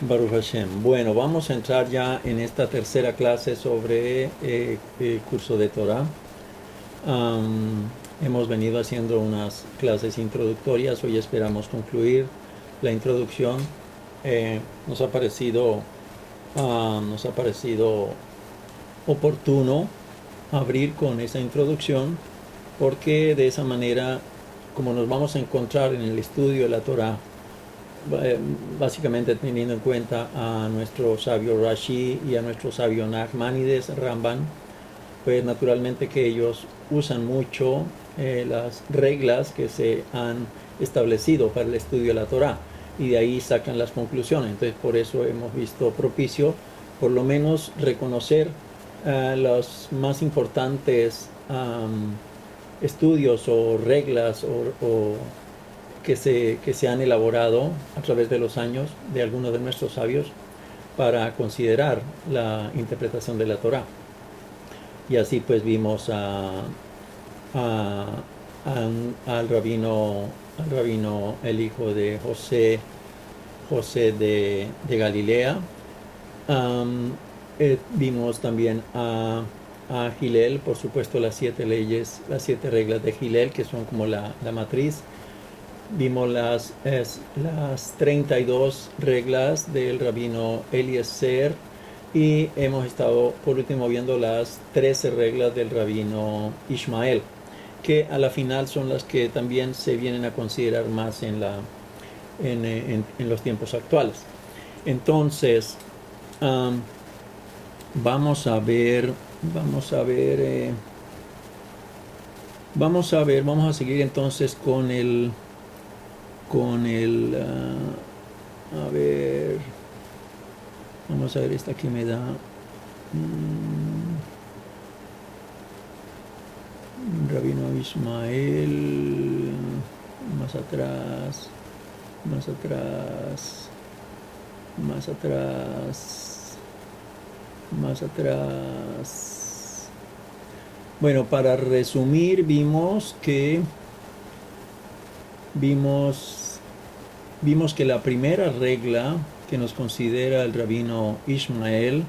Baruch Hashem. Bueno, vamos a entrar ya en esta tercera clase sobre el curso de Torah. Hemos venido haciendo unas clases introductorias. Hoy esperamos concluir la introducción. Nos ha parecido oportuno abrir con esa introducción porque de esa manera, como nos vamos a encontrar en el estudio de la Torah, básicamente teniendo en cuenta a nuestro sabio Rashi y a nuestro sabio Nachmanides Ramban, pues naturalmente que ellos usan mucho las reglas que se han establecido para el estudio de la Torah y de ahí sacan las conclusiones. Entonces por eso hemos visto propicio por lo menos reconocer los más importantes estudios o reglas o que se han elaborado a través de los años de algunos de nuestros sabios para considerar la interpretación de la Torá. Y así pues vimos al rabino, el hijo de José de Galilea. Vimos también a Hillel, por supuesto las 7 leyes, las 7 reglas de Hillel, que son como la matriz. Vimos las 32 reglas del rabino Eliezer y hemos estado por último viendo las 13 reglas del rabino Ishmael, que a la final son las que también se vienen a considerar más en los tiempos actuales. Entonces, vamos a seguir entonces vamos a ver esta que me da Rabino Ismael, más atrás. Bueno, para resumir, vimos que la primera regla que nos considera el rabino Ishmael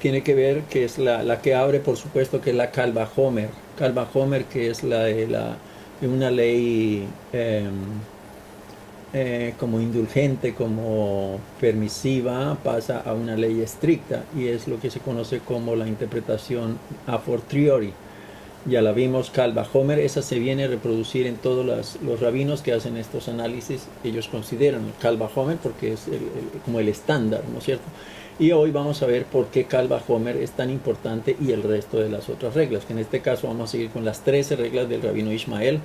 tiene que ver, que es la que abre, por supuesto, que es la Kal Vajomer. Kal Vajomer, que es de una ley como indulgente, como permisiva, pasa a una ley estricta, y es lo que se conoce como la interpretación a fortiori. Ya la vimos, Kal Vajomer, esa se viene a reproducir en todos los rabinos que hacen estos análisis. Ellos consideran Kal Vajomer porque es como el estándar, ¿no es cierto? Y hoy vamos a ver por qué Kal Vajomer es tan importante y el resto de las otras reglas, que en este caso vamos a seguir con las 13 reglas del rabino Ishmael.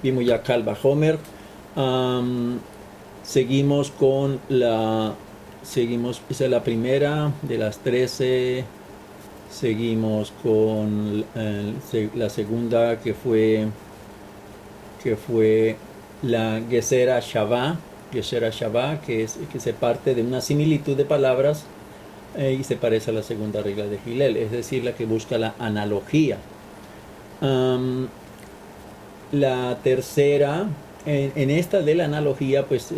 Vimos ya Kal Vajomer. Seguimos, esa es la primera de las 13. Seguimos con la segunda, que fue la Gesera Shavá, que se parte de una similitud de palabras y se parece a la segunda regla de Hillel, es decir, la que busca la analogía. La tercera, en esta de la analogía, pues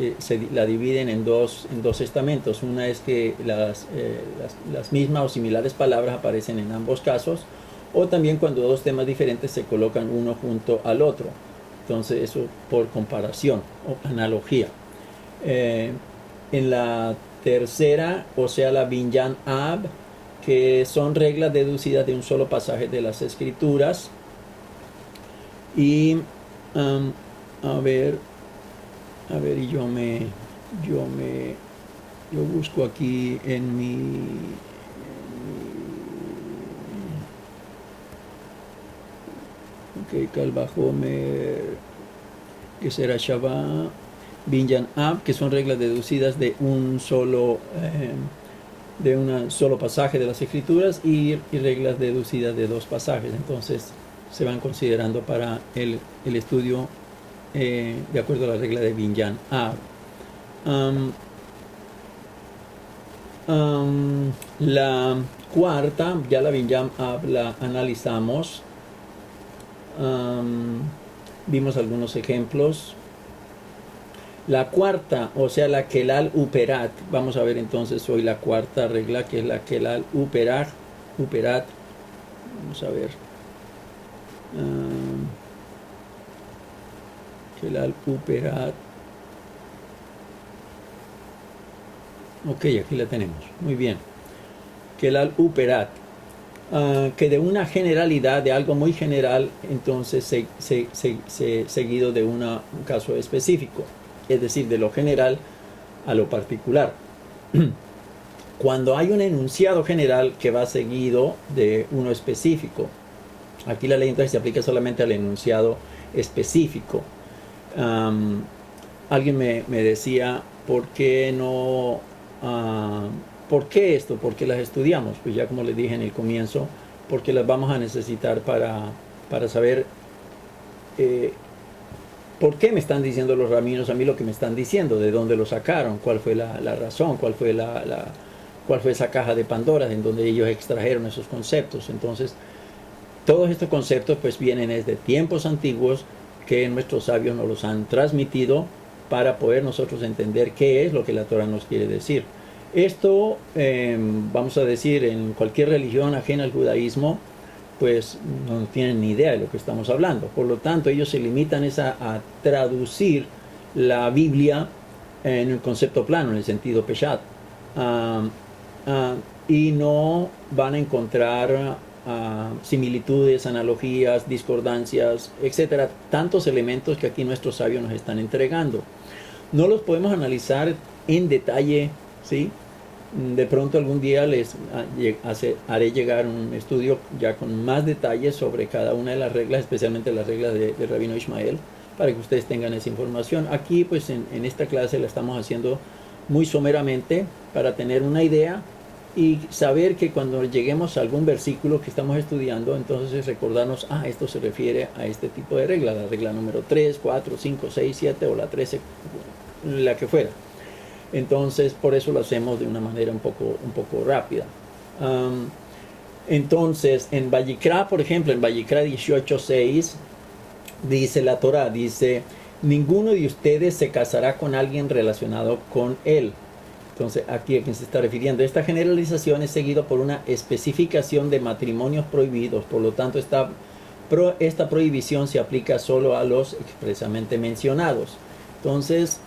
la dividen en dos estamentos. Una es que las mismas o similares palabras aparecen en ambos casos, o también cuando dos temas diferentes se colocan uno junto al otro. Entonces eso por comparación o analogía. En la tercera, o sea, la Binyan Ab, que son reglas deducidas de un solo pasaje de las Escrituras. Y y yo busco aquí en mi Kal Vajomer, que será Shavá, Binyan Ab, que son reglas deducidas de un solo pasaje de las Escrituras, y reglas deducidas de dos pasajes. Entonces se van considerando para el estudio de acuerdo a la regla de Binyan Ab. La cuarta, ya la Binyan Ab la analizamos. vimos algunos ejemplos. La cuarta, o sea, la Kelal Uperat. Vamos a ver entonces hoy la cuarta regla, que es la Kelal Uperat. Vamos a ver. Kelal Uperat. Ok, aquí la tenemos. Muy bien. Kelal Uperat. Que de una generalidad, de algo muy general, entonces seguido de un caso específico. Es decir, de lo general a lo particular. Cuando hay un enunciado general que va seguido de uno específico, aquí la ley entonces se aplica solamente al enunciado específico. Alguien me decía, ¿por qué no? ¿Por qué esto? ¿Por qué las estudiamos? Pues ya como les dije en el comienzo, porque las vamos a necesitar para saber ¿por qué me están diciendo los rabinos a mí lo que me están diciendo? ¿De dónde lo sacaron? ¿Cuál fue la razón? ¿Cuál fue esa caja de Pandora en donde ellos extrajeron esos conceptos? Entonces, todos estos conceptos pues vienen desde tiempos antiguos que nuestros sabios nos los han transmitido para poder nosotros entender qué es lo que la Torah nos quiere decir. Esto, vamos a decir, en cualquier religión ajena al judaísmo, pues no tienen ni idea de lo que estamos hablando. Por lo tanto, ellos se limitan a traducir la Biblia en el concepto plano, en el sentido peshat. Y no van a encontrar similitudes, analogías, discordancias, etcétera. Tantos elementos que aquí nuestros sabios nos están entregando. No los podemos analizar en detalle, ¿sí? De pronto algún día les haré llegar un estudio ya con más detalles sobre cada una de las reglas, especialmente las reglas de Rabino Ishmael, para que ustedes tengan esa información. Aquí pues en esta clase la estamos haciendo muy someramente para tener una idea y saber que cuando lleguemos a algún versículo que estamos estudiando, entonces recordarnos, esto se refiere a este tipo de regla, la regla número 3, 4, 5, 6, 7 o la 13, la que fuera. Entonces, por eso lo hacemos de una manera un poco rápida. Entonces, en Vayikra, por ejemplo, en Vayikra 18:6, dice la Torah, dice, ninguno de ustedes se casará con alguien relacionado con él. Entonces, aquí a quién se está refiriendo. Esta generalización es seguida por una especificación de matrimonios prohibidos. Por lo tanto, esta prohibición se aplica solo a los expresamente mencionados. Entonces,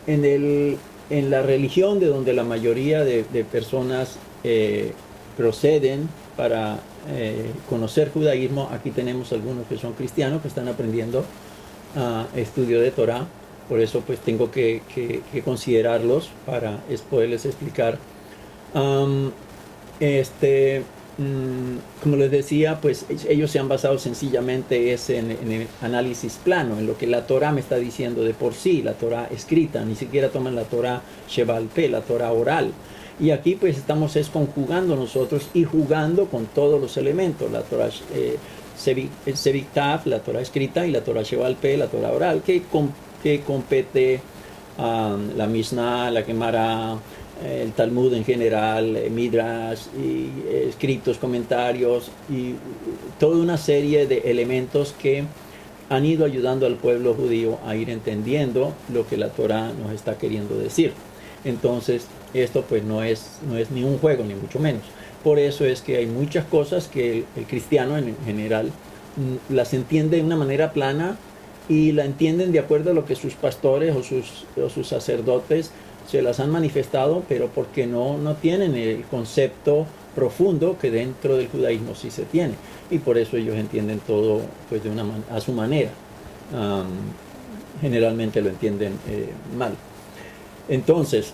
en la religión de donde la mayoría de personas proceden para conocer judaísmo, aquí tenemos algunos que son cristianos que están aprendiendo estudio de Torah. Por eso pues tengo que considerarlos para poderles explicar. Como les decía, pues ellos se han basado sencillamente en el análisis plano, en lo que la Torah me está diciendo de por sí, la Torah escrita, ni siquiera toman la Torah Sheval Pe, la Torah oral. Y aquí pues estamos conjugando nosotros y jugando con todos los elementos, la Torah Sevik Tav, la Torah escrita, y la Torah Sheval Pe, la Torah oral, que compete la Mishnah, la Gemara, el Talmud en general, Midrash, y escritos, comentarios, y toda una serie de elementos que han ido ayudando al pueblo judío a ir entendiendo lo que la Torah nos está queriendo decir. Entonces, esto pues no es ni un juego, ni mucho menos. Por eso es que hay muchas cosas que el cristiano en general las entiende de una manera plana y la entienden de acuerdo a lo que sus pastores o sus sacerdotes se las han manifestado, pero porque no tienen el concepto profundo que dentro del judaísmo sí se tiene. Y por eso ellos entienden todo pues a su manera. Generalmente lo entienden mal. Entonces,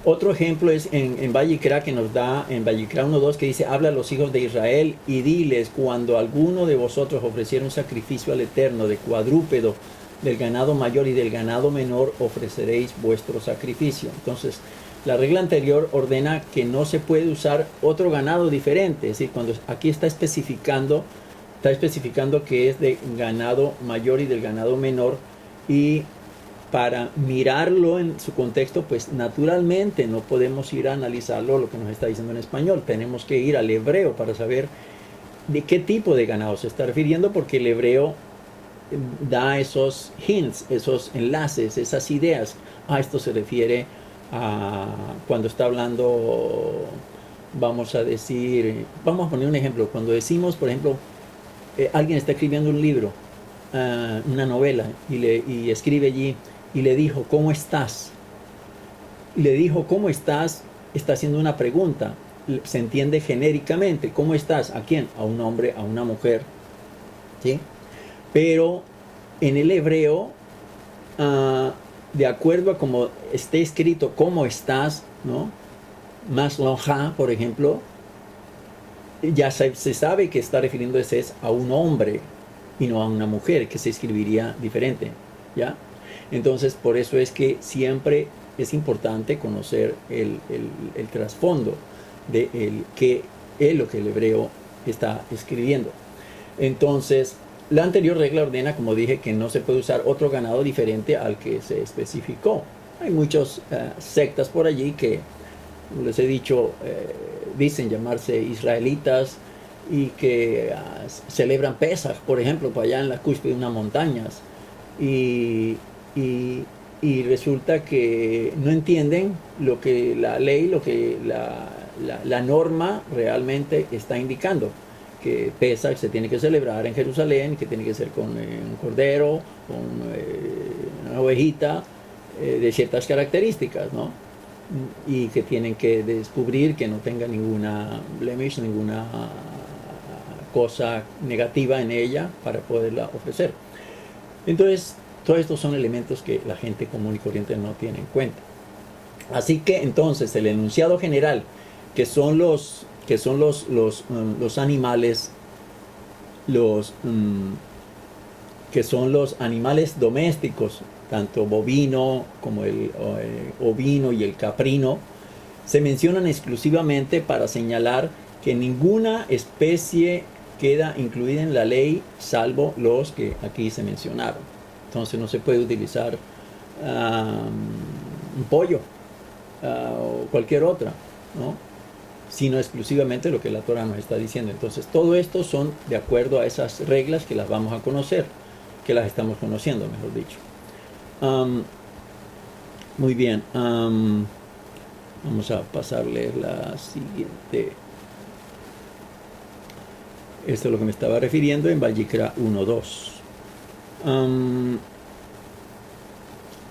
otro ejemplo es en Vayikra, que nos da en Vayikra 1:2, que dice, habla a los hijos de Israel y diles, cuando alguno de vosotros ofreciera un sacrificio al Eterno de cuadrúpedo, del ganado mayor y del ganado menor, ofreceréis vuestro sacrificio. Entonces, la regla anterior ordena que no se puede usar otro ganado diferente. Es decir, cuando aquí está especificando que es de ganado mayor y del ganado menor, y para mirarlo en su contexto, pues naturalmente no podemos ir a analizarlo lo que nos está diciendo en español. Tenemos que ir al hebreo para saber de qué tipo de ganado se está refiriendo, porque el hebreo da esos hints, esos enlaces, esas ideas. Esto se refiere a cuando está hablando, vamos a decir, vamos a poner un ejemplo, cuando decimos, por ejemplo, alguien está escribiendo un libro, una novela, y escribe allí, y le dijo, ¿cómo estás? Y le dijo, ¿cómo estás? Está haciendo una pregunta, se entiende genéricamente, ¿cómo estás? ¿A quién? A un hombre, a una mujer, ¿sí? Pero en el hebreo, de acuerdo a cómo esté escrito, ¿cómo estás? ¿No? Más lonja, por ejemplo, ya se sabe que está refiriéndose a un hombre y no a una mujer, que se escribiría diferente, ¿ya? Entonces, por eso es que siempre es importante conocer el trasfondo de qué es lo que el hebreo está escribiendo. Entonces, la anterior regla ordena, como dije, que no se puede usar otro ganado diferente al que se especificó. Hay muchas sectas por allí que, como les he dicho, dicen llamarse israelitas y que celebran Pesaj, por ejemplo, para allá en la cúspide de unas montañas. Y resulta que no entienden lo que la ley, lo que la norma realmente está indicando, que Pesaj se tiene que celebrar en Jerusalén, que tiene que ser con un cordero, con una ovejita de ciertas características, ¿no? Y que tienen que descubrir que no tenga ninguna blemish, ninguna cosa negativa en ella para poderla ofrecer. Entonces, todos estos son elementos que la gente común y corriente no tiene en cuenta. Así que entonces el enunciado general, que son los animales, que son los animales domésticos, tanto bovino como el ovino y el caprino, se mencionan exclusivamente para señalar que ninguna especie queda incluida en la ley, salvo los que aquí se mencionaron. Entonces no se puede utilizar un pollo o cualquier otra, ¿no? Sino exclusivamente lo que la Torah nos está diciendo. Entonces todo esto son de acuerdo a esas reglas que las vamos a conocer, que las estamos conociendo, mejor dicho. Muy bien, vamos a pasarle la siguiente. Esto es lo que me estaba refiriendo en Vayikra 1.2.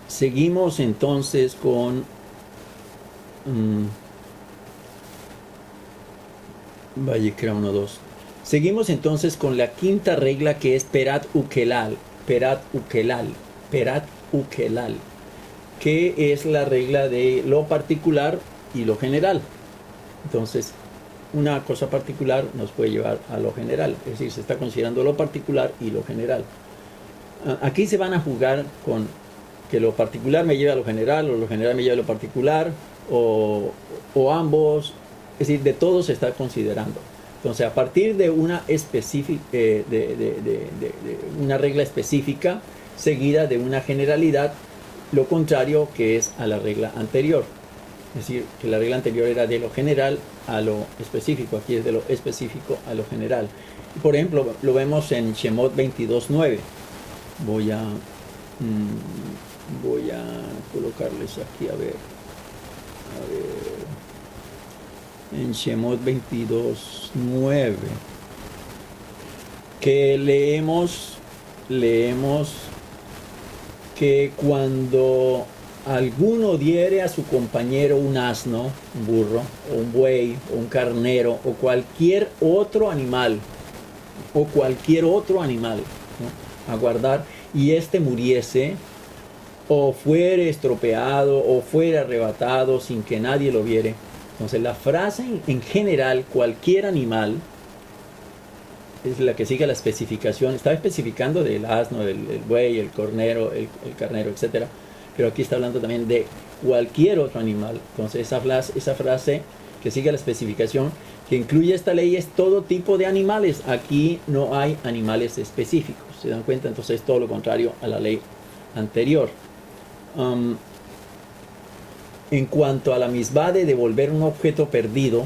Seguimos entonces con Vayikra 1.2. Seguimos entonces con la quinta regla, que es Perat Ukelal. Perat Ukelal. Perat Ukelal. Que es la regla de lo particular y lo general. Entonces, una cosa particular nos puede llevar a lo general. Es decir, se está considerando lo particular y lo general. Aquí se van a jugar con que lo particular me lleve a lo general, o lo general me lleve a lo particular, o ambos. Es decir, de todo se está considerando. Entonces, a partir de una una regla específica, seguida de una generalidad, lo contrario que es a la regla anterior. Es decir, que la regla anterior era de lo general a lo específico. Aquí es de lo específico a lo general. Por ejemplo, lo vemos en Shemot 22.9. Voy a colocarles aquí, a ver. En Shemot 22.9, que leemos que cuando alguno diere a su compañero un asno, un burro, o un buey, o un carnero, o cualquier otro animal, ¿no? A guardar, y éste muriese, o fuere estropeado, o fuere arrebatado sin que nadie lo viere. Entonces la frase en general, cualquier animal, es la que sigue la especificación. Estaba especificando del asno, del buey, el carnero, el carnero, etc. Pero aquí está hablando también de cualquier otro animal. Entonces esa frase que sigue la especificación, que incluye esta ley, es todo tipo de animales. Aquí no hay animales específicos. ¿Se dan cuenta? Entonces es todo lo contrario a la ley anterior. En cuanto a la misbah de devolver un objeto perdido,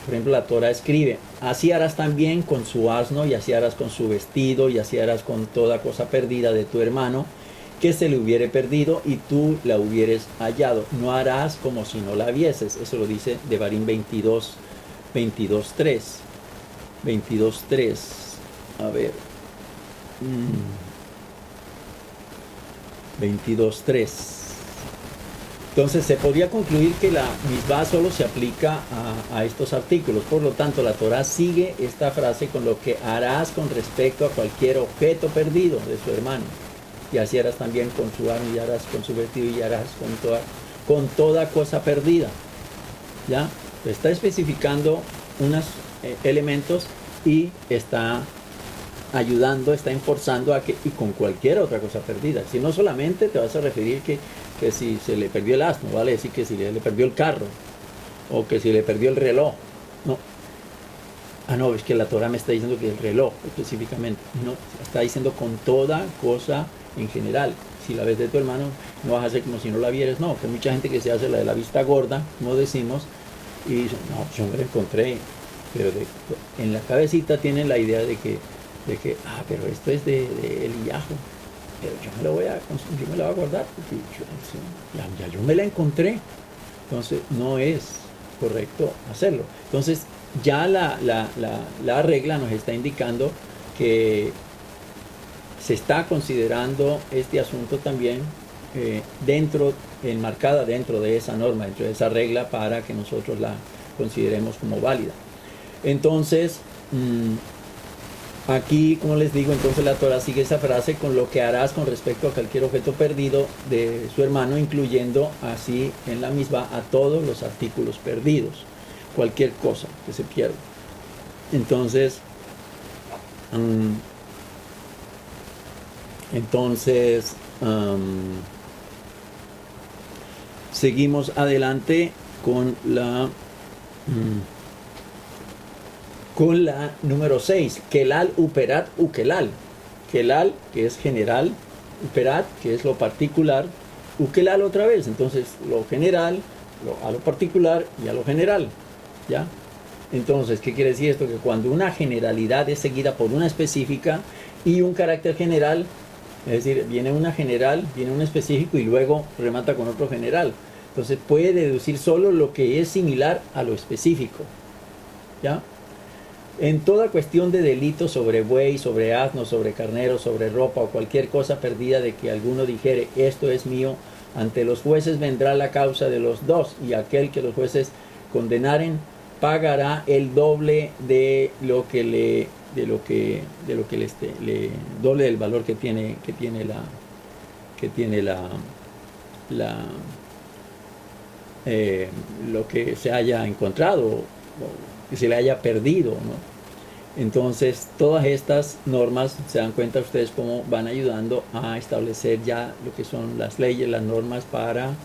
por ejemplo, la Torah escribe, así harás también con su asno, y así harás con su vestido, y así harás con toda cosa perdida de tu hermano, que se le hubiere perdido y tú la hubieres hallado. No harás como si no la vieses. Eso lo dice Devarim 22, 22.3. 22.3. A ver. 22.3. Entonces se podría concluir que la misbah solo se aplica a estos artículos. Por lo tanto, la Torah sigue esta frase con lo que harás con respecto a cualquier objeto perdido de su hermano. Y así harás también con su arma, y harás con su vestido, y harás con toda cosa perdida. ¿Ya? Está especificando unos elementos y está ayudando, está enforzando a que, y con cualquier otra cosa perdida. Si no solamente te vas a referir que si se le perdió el asno, vale decir que si le perdió el carro, o que si le perdió el reloj. No. No, es que la Torah me está diciendo que el reloj específicamente. No, está diciendo con toda cosa en general. Si la ves de tu hermano, no vas a hacer como si no la vieras. No, que hay mucha gente que se hace la de la vista gorda, como decimos, y dicen, no, yo me la encontré. Pero en la cabecita tienen la idea de que pero esto es de Eliyahu. Pero yo me la voy a guardar porque ya yo me la encontré. Entonces no es correcto hacerlo. Entonces ya la regla nos está indicando que se está considerando este asunto también enmarcada dentro de esa norma, dentro de esa regla, para que nosotros la consideremos como válida. Entonces aquí, como les digo, entonces la Torah sigue esa frase con lo que harás con respecto a cualquier objeto perdido de su hermano, incluyendo así en la misma a todos los artículos perdidos, cualquier cosa que se pierda. Entonces, seguimos adelante con la número 6, Kelal, Uperat, Ukelal. Kelal, que es general, Uperat, que es lo particular, Ukelal otra vez. Entonces, lo general, a lo particular y a lo general. ¿Ya? Entonces, ¿qué quiere decir esto? Que cuando una generalidad es seguida por una específica y un carácter general, es decir, viene una general, viene un específico y luego remata con otro general. Entonces, puede deducir solo lo que es similar a lo específico. ¿Ya? En toda cuestión de delito sobre buey, sobre asno, sobre carnero, sobre ropa o cualquier cosa perdida de que alguno dijere, esto es mío, ante los jueces vendrá la causa de los dos, y aquel que los jueces condenaren pagará el doble de lo que le doble del valor que tiene lo que se haya encontrado o que se le haya perdido, ¿no? Entonces, todas estas normas, se dan cuenta ustedes cómo van ayudando a establecer ya lo que son las leyes, las normas para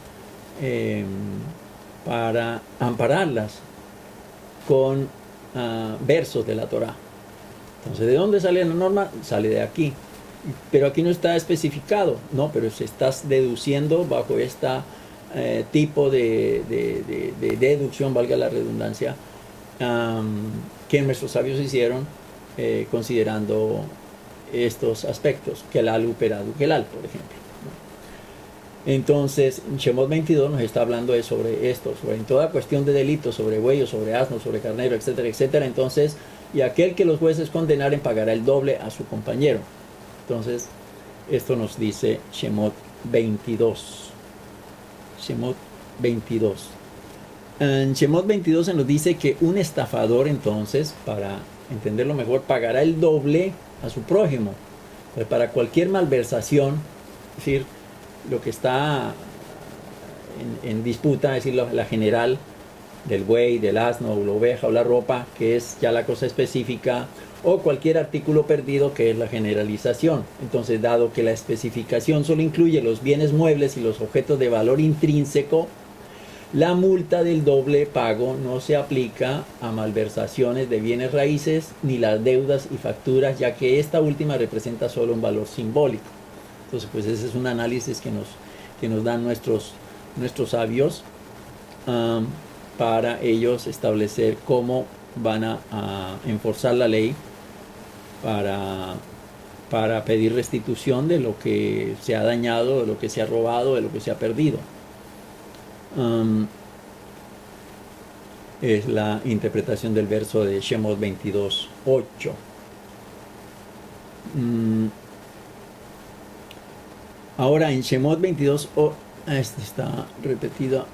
ampararlas con versos de la Torah. Entonces, ¿de dónde sale la norma? Sale de aquí. Pero aquí no está especificado, no, pero se está deduciendo bajo este tipo de deducción, valga la redundancia, que nuestros sabios hicieron considerando estos aspectos, Kelal, Uperad, Ukelal, por ejemplo. Entonces, Shemot 22 nos está hablando sobre esto, sobre en toda cuestión de delitos, sobre buey, sobre asno, sobre carnero, etcétera, etcétera. Entonces, y aquel que los jueces condenaren pagará el doble a su compañero. Entonces, esto nos dice Shemot 22. Shemot 22. En Shemot 22 se nos dice que un estafador, entonces, para entenderlo mejor, pagará el doble a su prójimo. Pues para cualquier malversación, es decir, lo que está en disputa, es decir, la general del buey, del asno, o la oveja o la ropa, que es ya la cosa específica, o cualquier artículo perdido, que es la generalización. Entonces, dado que la especificación solo incluye los bienes muebles y los objetos de valor intrínseco, la multa del doble pago no se aplica a malversaciones de bienes raíces ni las deudas y facturas, ya que esta última representa solo un valor simbólico. Entonces, pues ese es un análisis que nos dan nuestros sabios para ellos establecer cómo van a enforzar la ley para pedir restitución de lo que se ha dañado, de lo que se ha robado, de lo que se ha perdido. Es la interpretación del verso de Shemot 22:8. Ahora en Shemot 22, este está repetido.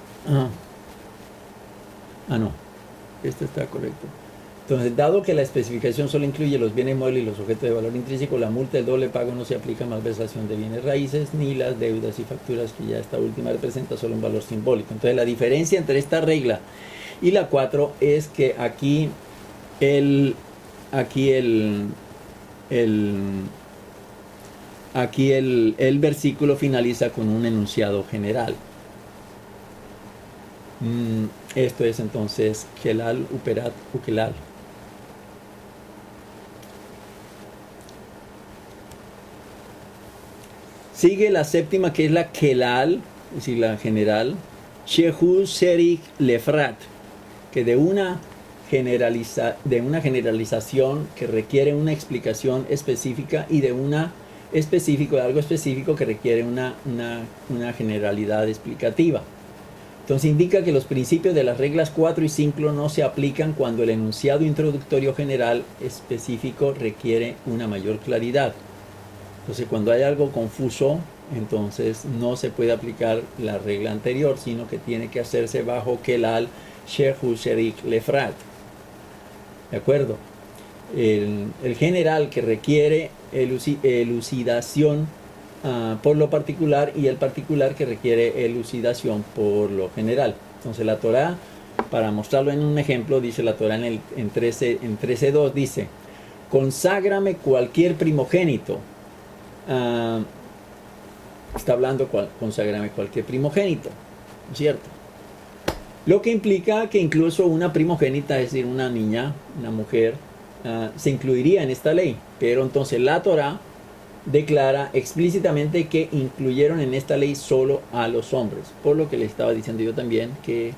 No, este está correcto. Entonces, dado que la especificación solo incluye los bienes muebles y los objetos de valor intrínseco, la multa del doble pago no se aplica a malversación de bienes raíces ni las deudas y facturas, que ya esta última representa solo un valor simbólico. Entonces, la diferencia entre esta regla y la 4 es que aquí el versículo finaliza con un enunciado general. Esto es entonces Kelal Uperat Ukelal. Sigue la séptima, que es la Kelal, es decir, la general, Shehu Sherik Lefrat, que de una generalización que requiere una explicación específica y de algo específico que requiere una generalidad explicativa. Entonces indica que los principios de las reglas 4 y 5 no se aplican cuando el enunciado introductorio general específico requiere una mayor claridad. Entonces, cuando hay algo confuso, entonces no se puede aplicar la regla anterior, sino que tiene que hacerse bajo Kelal Shehu Sherik Lefrat. ¿De acuerdo? El general que requiere elucidación por lo particular, y el particular que requiere elucidación por lo general. Entonces la Torá, para mostrarlo en un ejemplo, dice la Torá en 13:2, dice: conságrame cualquier primogénito. Está hablando conságrame cualquier primogénito, ¿no es cierto? Lo que implica que incluso una primogénita, es decir, una niña, una mujer, se incluiría en esta ley. Pero entonces la Torá declara explícitamente que incluyeron en esta ley solo a los hombres, por lo que le estaba diciendo yo también que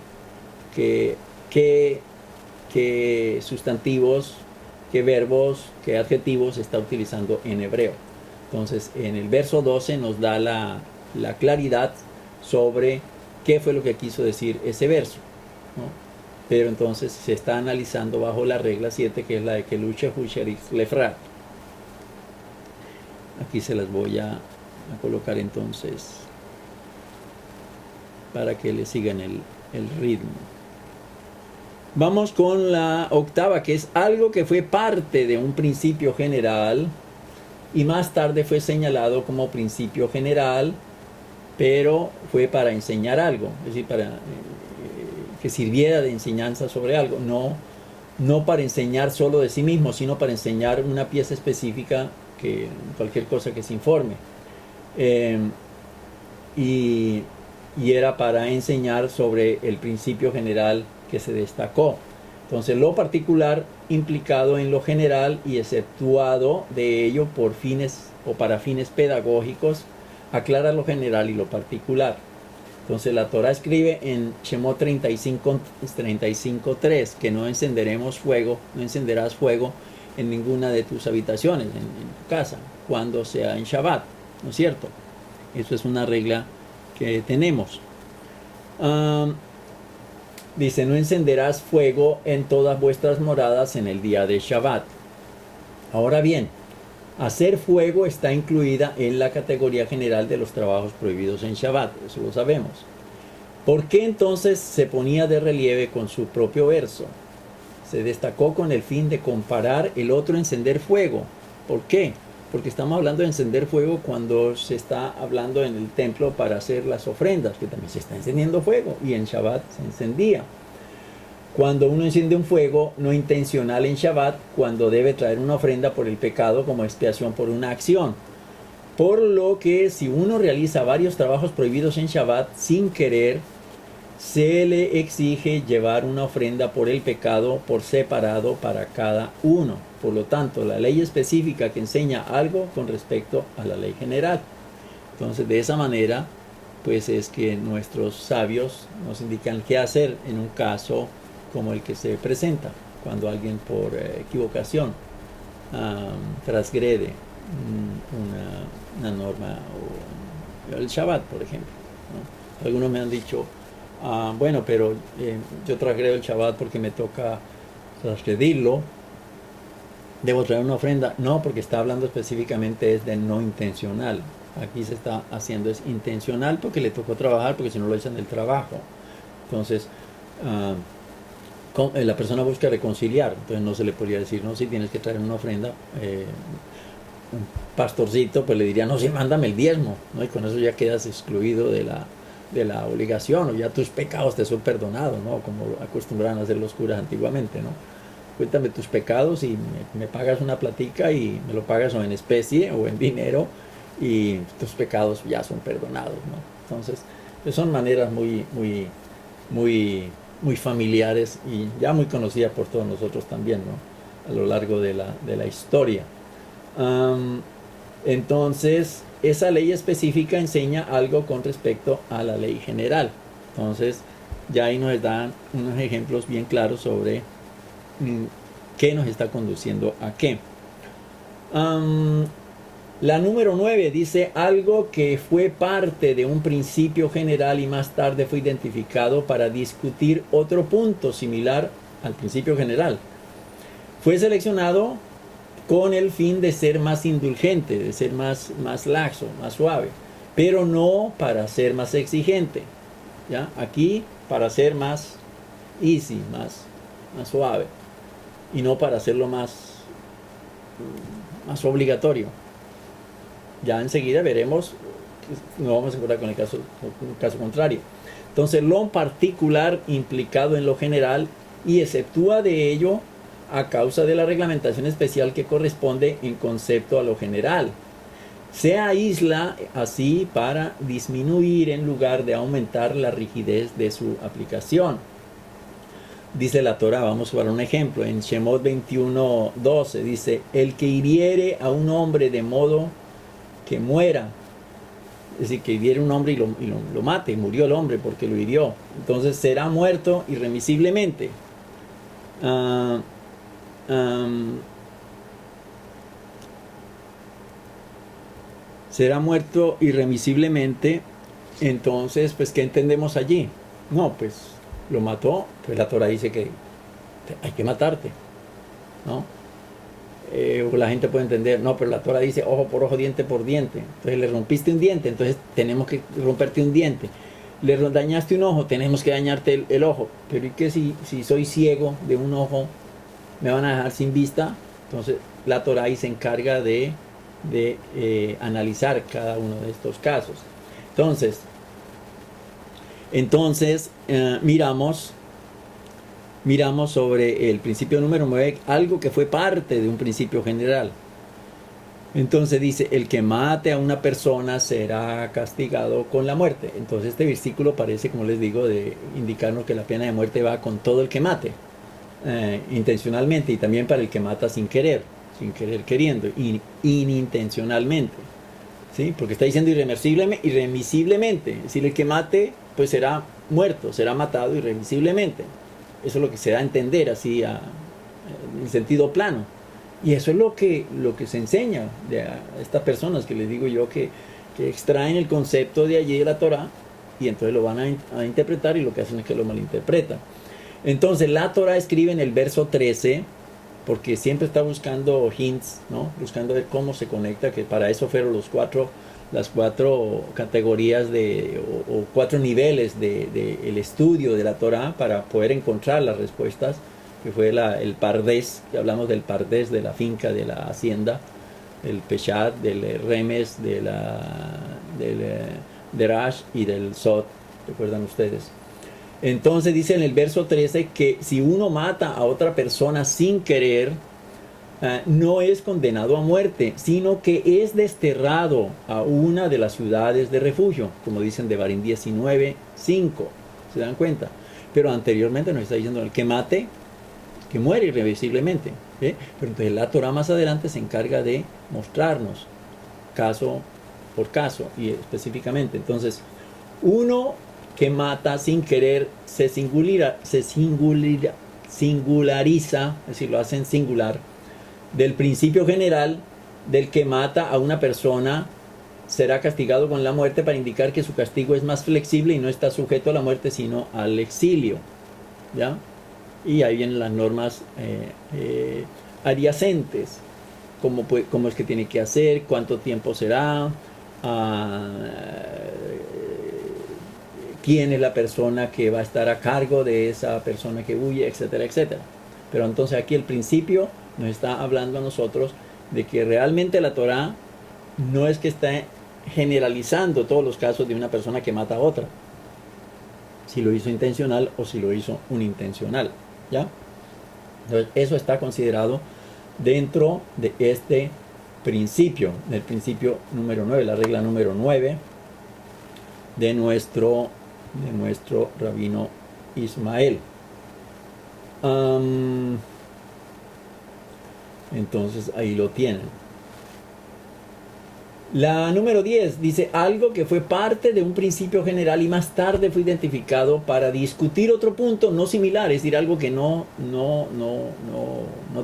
sustantivos, qué verbos, qué adjetivos está utilizando en hebreo. Entonces en el verso 12 nos da la claridad sobre qué fue lo que quiso decir ese verso, ¿no? Pero entonces se está analizando bajo la regla 7, que es la de Kelal Shehu Sherik Lefrat. Aquí se las voy a colocar entonces para que le sigan el ritmo. Vamos con la octava, que es algo que fue parte de un principio general y más tarde fue señalado como principio general, pero fue para enseñar algo, es decir, para que sirviera de enseñanza sobre algo, no para enseñar solo de sí mismo, sino para enseñar una pieza específica, que cualquier cosa que se informe, y era para enseñar sobre el principio general que se destacó. Entonces lo particular implicado en lo general y exceptuado de ello por fines o para fines pedagógicos aclara lo general y lo particular. Entonces la Torá escribe en Shemot 35:3 que no encenderás fuego en ninguna de tus habitaciones, en tu casa, cuando sea en Shabbat, ¿no es cierto? Eso es una regla que tenemos. Dice: no encenderás fuego en todas vuestras moradas en el día de Shabbat. Ahora bien, hacer fuego está incluida en la categoría general de los trabajos prohibidos en Shabbat, eso lo sabemos. ¿Por qué entonces se ponía de relieve con su propio verso? Se destacó con el fin de comparar el otro encender fuego. ¿Por qué? Porque estamos hablando de encender fuego cuando se está hablando en el templo para hacer las ofrendas, que también se está encendiendo fuego, y en Shabbat se encendía. Cuando uno enciende un fuego no intencional en Shabbat, cuando debe traer una ofrenda por el pecado como expiación por una acción. Por lo que si uno realiza varios trabajos prohibidos en Shabbat sin querer, se le exige llevar una ofrenda por el pecado por separado para cada uno. Por lo tanto, la ley específica que enseña algo con respecto a la ley general. Entonces, de esa manera, pues es que nuestros sabios nos indican qué hacer en un caso como el que se presenta, cuando alguien por equivocación transgrede una norma, o el Shabbat, por ejemplo, ¿no? Algunos me han dicho, bueno, pero yo transgredo el Shabbat porque me toca transgredirlo, debo traer una ofrenda. No, porque está hablando específicamente es de no intencional. Aquí se está haciendo es intencional porque le tocó trabajar, porque si no lo echan del trabajo. Entonces la persona busca reconciliar, entonces no se le podría decir, no, si tienes que traer una ofrenda. Un pastorcito pues le diría, no, sí, mándame el diezmo, ¿no? Y con eso ya quedas excluido de la obligación, o ya tus pecados te son perdonados, ¿no? Como acostumbraban a hacer los curas antiguamente, ¿no? Cuéntame tus pecados y me pagas una platica, y me lo pagas o en especie o en dinero, y tus pecados ya son perdonados, ¿no? Entonces, pues son maneras muy familiares y ya muy conocidas por todos nosotros también, ¿no? A lo largo de la historia. Entonces, esa ley específica enseña algo con respecto a la ley general. Entonces, ya ahí nos dan unos ejemplos bien claros sobre qué nos está conduciendo a qué. La número 9 dice algo que fue parte de un principio general y más tarde fue identificado para discutir otro punto similar al principio general. Fue seleccionado con el fin de ser más indulgente, de ser más laxo, más suave, pero no para ser más exigente, ¿ya? Aquí para ser más easy, más suave, y no para hacerlo más obligatorio. Ya enseguida veremos, nos vamos a encontrar con el caso contrario. Entonces, lo particular implicado en lo general y exceptúa de ello a causa de la reglamentación especial que corresponde en concepto a lo general. Se aísla así para disminuir en lugar de aumentar la rigidez de su aplicación. Dice la Torah, vamos a ver un ejemplo, en Shemot 21:12 dice, el que hiriere a un hombre de modo que muera, es decir, que hiriere a un hombre y lo mate, murió el hombre porque lo hirió, entonces será muerto irremisiblemente. Será muerto irremisiblemente. Entonces, pues, ¿qué entendemos allí? No, pues, lo mató, pues la Torah dice que hay que matarte, ¿no? O la gente puede entender, no, pero la Torah dice ojo por ojo, diente por diente. Entonces le rompiste un diente, entonces tenemos que romperte un diente. Le dañaste un ojo, tenemos que dañarte el ojo. Pero ¿y qué si soy ciego de un ojo? ¿Me van a dejar sin vista? Entonces la Torah ahí se encarga de analizar cada uno de estos casos. Entonces miramos sobre el principio número 9, algo que fue parte de un principio general. Entonces dice, el que mate a una persona será castigado con la muerte. Entonces este versículo parece, como les digo, de indicarnos que la pena de muerte va con todo el que mate, intencionalmente, y también para el que mata sin querer queriendo, inintencionalmente, ¿sí? Porque está diciendo irremisiblemente, es decir, el que mate pues será muerto, será matado irremisiblemente. Eso es lo que se da a entender así en sentido plano. Y eso es lo que se enseña a estas personas que les digo yo que extraen el concepto de allí de la Torah y entonces lo van a interpretar, y lo que hacen es que lo malinterpretan. Entonces la Torah escribe en el verso 13, porque siempre está buscando hints, ¿no? Buscando ver cómo se conecta, que para eso fueron las cuatro categorías o 4 niveles el estudio de la Torah, para poder encontrar las respuestas, que fue el Pardés, que hablamos del Pardés de la finca, de la hacienda, del Peshat, del Remes, del Derash y del Sod, ¿recuerdan ustedes? Entonces dice en el verso 13 que si uno mata a otra persona sin querer, no es condenado a muerte, sino que es desterrado a una de las ciudades de refugio, como dicen Devarim 19:5. ¿Se dan cuenta? Pero anteriormente nos está diciendo el que mate, que muere irreversiblemente. Pero entonces la Torah más adelante se encarga de mostrarnos caso por caso y específicamente. Entonces, uno que mata sin querer se singulariza, es decir, lo hacen singular, del principio general del que mata a una persona será castigado con la muerte, para indicar que su castigo es más flexible y no está sujeto a la muerte sino al exilio, ¿ya? Y ahí vienen las normas adyacentes, cómo es que tiene que hacer, cuánto tiempo será, quién es la persona que va a estar a cargo de esa persona que huye, etcétera, etcétera. Pero entonces aquí el principio nos está hablando a nosotros de que realmente la Torá no es que esté generalizando todos los casos de una persona que mata a otra, si lo hizo intencional o si lo hizo unintencional, ¿ya? Entonces eso está considerado dentro de este principio, del principio número 9, la regla número 9 de nuestro rabino Ismael. Entonces ahí lo tienen. La número 10 dice algo que fue parte de un principio general y más tarde fue identificado para discutir otro punto no similar, es decir, algo que no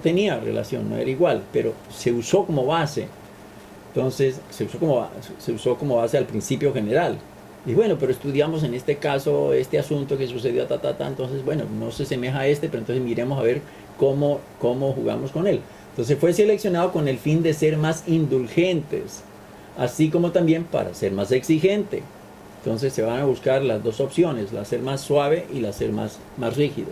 tenía relación, no era igual, pero se usó como base. Entonces se usó como base al principio general. Y bueno, pero estudiamos en este caso este asunto que sucedió entonces bueno, no se asemeja a este, pero entonces miremos a ver cómo jugamos con él. Entonces fue seleccionado con el fin de ser más indulgentes, así como también para ser más exigente. Entonces se van a buscar las dos opciones, la ser más suave y la ser más rígido.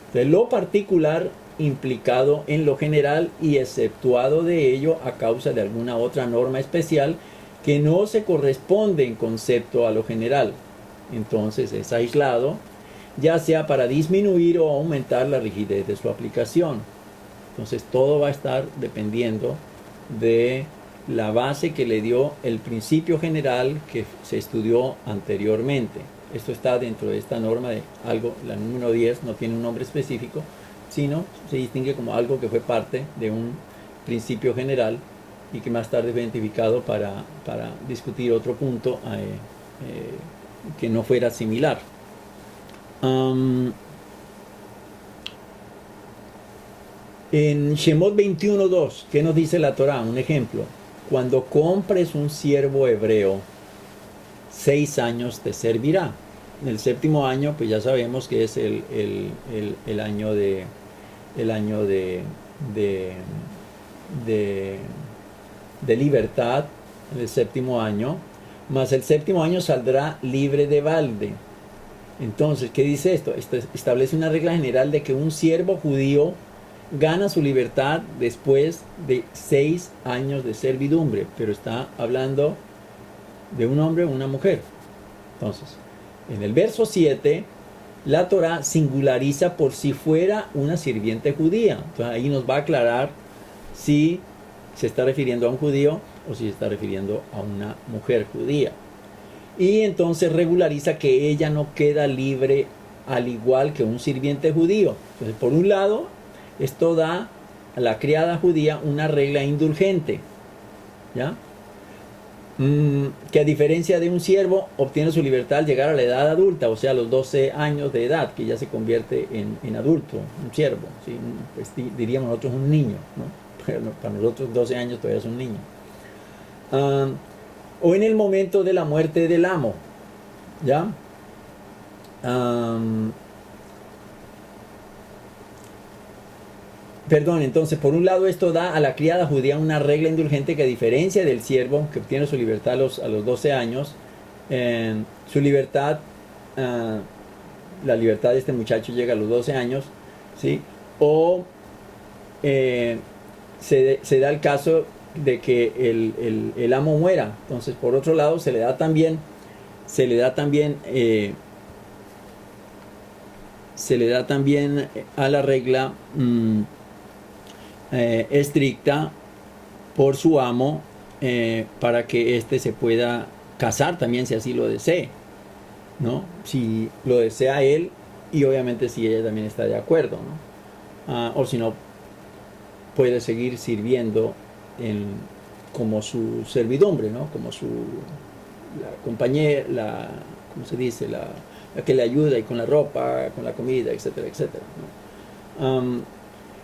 Entonces lo particular implicado en lo general y exceptuado de ello a causa de alguna otra norma especial que no se corresponde en concepto a lo general. Entonces es aislado, ya sea para disminuir o aumentar la rigidez de su aplicación. Entonces todo va a estar dependiendo de la base que le dio el principio general que se estudió anteriormente. Esto está dentro de esta norma de algo, la número 10 no tiene un nombre específico, sino se distingue como algo que fue parte de un principio general y que más tarde fue identificado para discutir otro punto que no fuera similar. En Shemot 21.2, ¿qué nos dice la Torá? Un ejemplo. Cuando compres un siervo hebreo, 6 años te servirá. En el 7º año, pues ya sabemos que es el año de libertad, en el 7º año, más el 7º año saldrá libre de balde. Entonces, ¿qué dice esto? Establece una regla general de que un siervo judío gana su libertad después de 6 años de servidumbre, pero está hablando de un hombre o una mujer. Entonces, en el verso 7, la Torá singulariza por si fuera una sirviente judía. Entonces ahí nos va a aclarar si se está refiriendo a un judío o si se está refiriendo a una mujer judía. Y entonces regulariza que ella no queda libre al igual que un sirviente judío. Entonces, por un lado, esto da a la criada judía una regla indulgente, ¿ya? Que a diferencia de un siervo, obtiene su libertad al llegar a la edad adulta, o sea, a los 12 años de edad, que ya se convierte en adulto, un siervo, ¿sí? Pues diríamos nosotros un niño, ¿no? Pero para nosotros 12 años todavía es un niño. O en el momento de la muerte del amo, ¿ya? Entonces, por un lado, esto da a la criada judía una regla indulgente que, a diferencia del siervo que obtiene su libertad a los 12 años, su libertad, la libertad de este muchacho llega a los 12 años, ¿sí? O se da el caso de que el amo muera. Entonces, por otro lado, se le da también a la regla estricta por su amo, para que éste se pueda casar también si así lo desee, ¿no? Si lo desea él y obviamente si ella también está de acuerdo, ¿no? O si no, puede seguir sirviendo como su servidumbre, ¿no? Como la compañera, ¿cómo se dice? La que le ayuda y con la ropa, con la comida, etcétera, etcétera, ¿no? Am,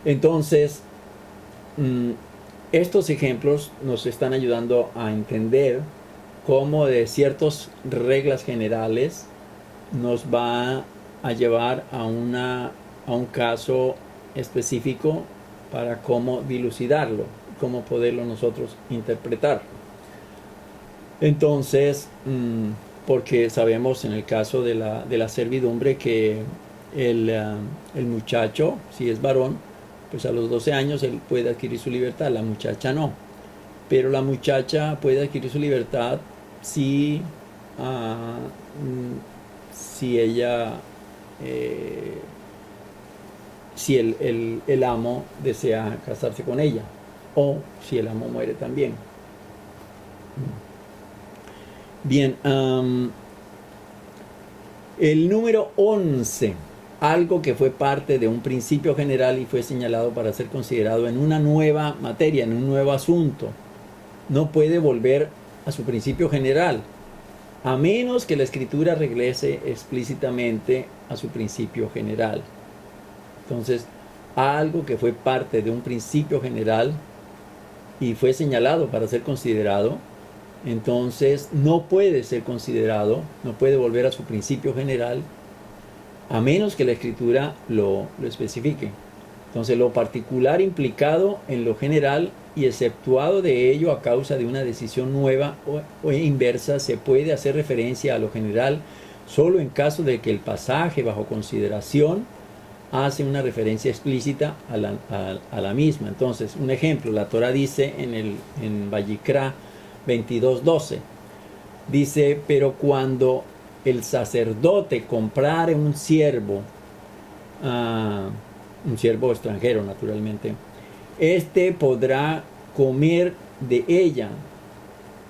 entonces, estos ejemplos nos están ayudando a entender cómo de ciertas reglas generales nos va a llevar a un caso específico para cómo dilucidarlo, cómo poderlo nosotros interpretar. Entonces, porque sabemos en el caso de la servidumbre que el muchacho, si es varón, pues a los 12 años él puede adquirir su libertad, la muchacha no. Pero la muchacha puede adquirir su libertad si, si ella, si el amo desea casarse con ella, o si el amo muere también. Bien, el número 11, algo que fue parte de un principio general y fue señalado para ser considerado en una nueva materia, en un nuevo asunto, no puede volver a su principio general, a menos que la escritura regrese explícitamente a su principio general. Entonces, algo que fue parte de un principio general y fue señalado para ser considerado, entonces no puede ser considerado, no puede volver a su principio general, a menos que la escritura lo especifique. Entonces, lo particular implicado en lo general y exceptuado de ello a causa de una decisión nueva o inversa, se puede hacer referencia a lo general solo en caso de que el pasaje bajo consideración hace una referencia explícita a la misma. Entonces, un ejemplo, la Torah dice en Vayikra 22:12, dice: pero cuando el sacerdote comprare un siervo extranjero, naturalmente, este podrá comer de ella.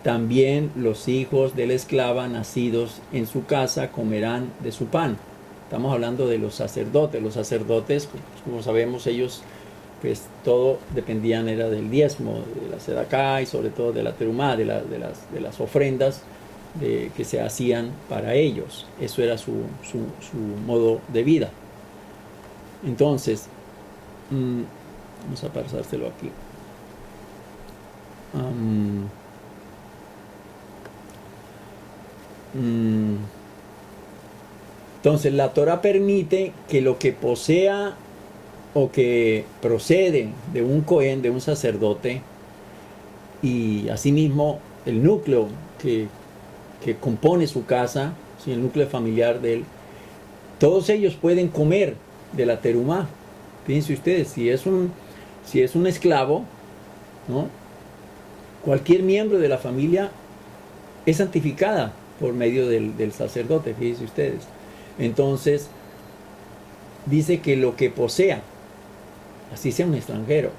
También los hijos de la esclava nacidos en su casa comerán de su pan. Estamos hablando de los sacerdotes. Los sacerdotes, como sabemos, ellos, pues todo dependían, era del diezmo, de la sedaká y sobre todo de la terumá, de las ofrendas que se hacían para ellos. Eso era su modo de vida. Entonces, vamos a pasárselo aquí. Entonces, la Torah permite que lo que posea o que procede de un cohen, de un sacerdote, y asimismo el núcleo que compone su casa, ¿sí? El núcleo familiar de él, todos ellos pueden comer de la terumá. Fíjense ustedes, si es un esclavo, ¿no?, cualquier miembro de la familia es santificada por medio del sacerdote, fíjense ustedes. Entonces, dice que lo que posea, así sea un extranjero,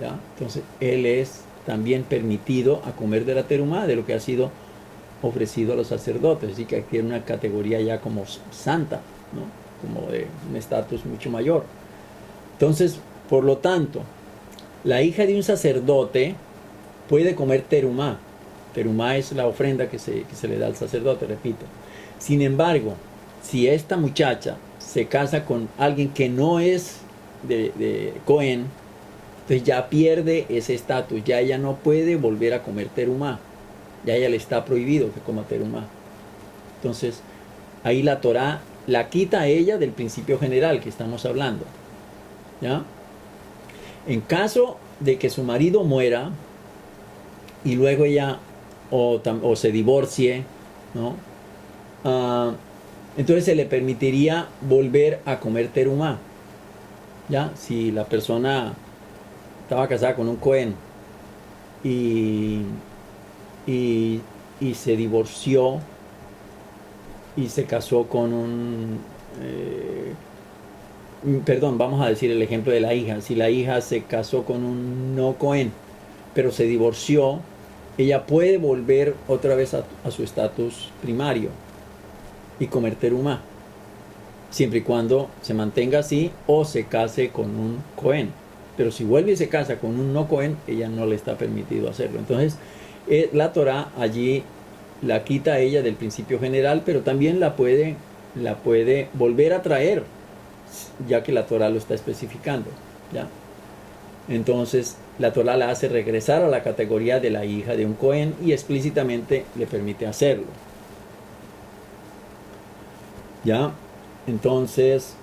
¿ya? Entonces, él es también permitido a comer de la terumá, de lo que ha sido ofrecido a los sacerdotes. Así que aquí hay una categoría ya como santa, ¿no?, como de un estatus mucho mayor. Entonces, por lo tanto, la hija de un sacerdote puede comer terumá. Terumá es la ofrenda que se le da al sacerdote, repito. Sin embargo, si esta muchacha se casa con alguien que no es de Cohen, entonces ya pierde ese estatus, ya ella no puede volver a comer terumá, ya ella le está prohibido que coma terumá. Entonces, ahí la Torah la quita a ella del principio general que estamos hablando, ¿ya? En caso de que su marido muera y luego ella o se divorcie, ¿no?, entonces se le permitiría volver a comer terumá, ¿ya? Si la persona estaba casada con un cohen y se divorció y se casó con vamos a decir el ejemplo de la hija. Si la hija se casó con un no cohen, pero se divorció, ella puede volver otra vez a su estatus primario y comer terumá, siempre y cuando se mantenga así o se case con un cohen. Pero si vuelve y se casa con un no cohen, ella no le está permitido hacerlo. Entonces, la Torah allí la quita a ella del principio general, pero también la puede volver a traer ya que la Torá lo está especificando, ¿ya? Entonces, la Torá la hace regresar a la categoría de la hija de un Cohen y explícitamente le permite hacerlo, ¿ya? Entonces,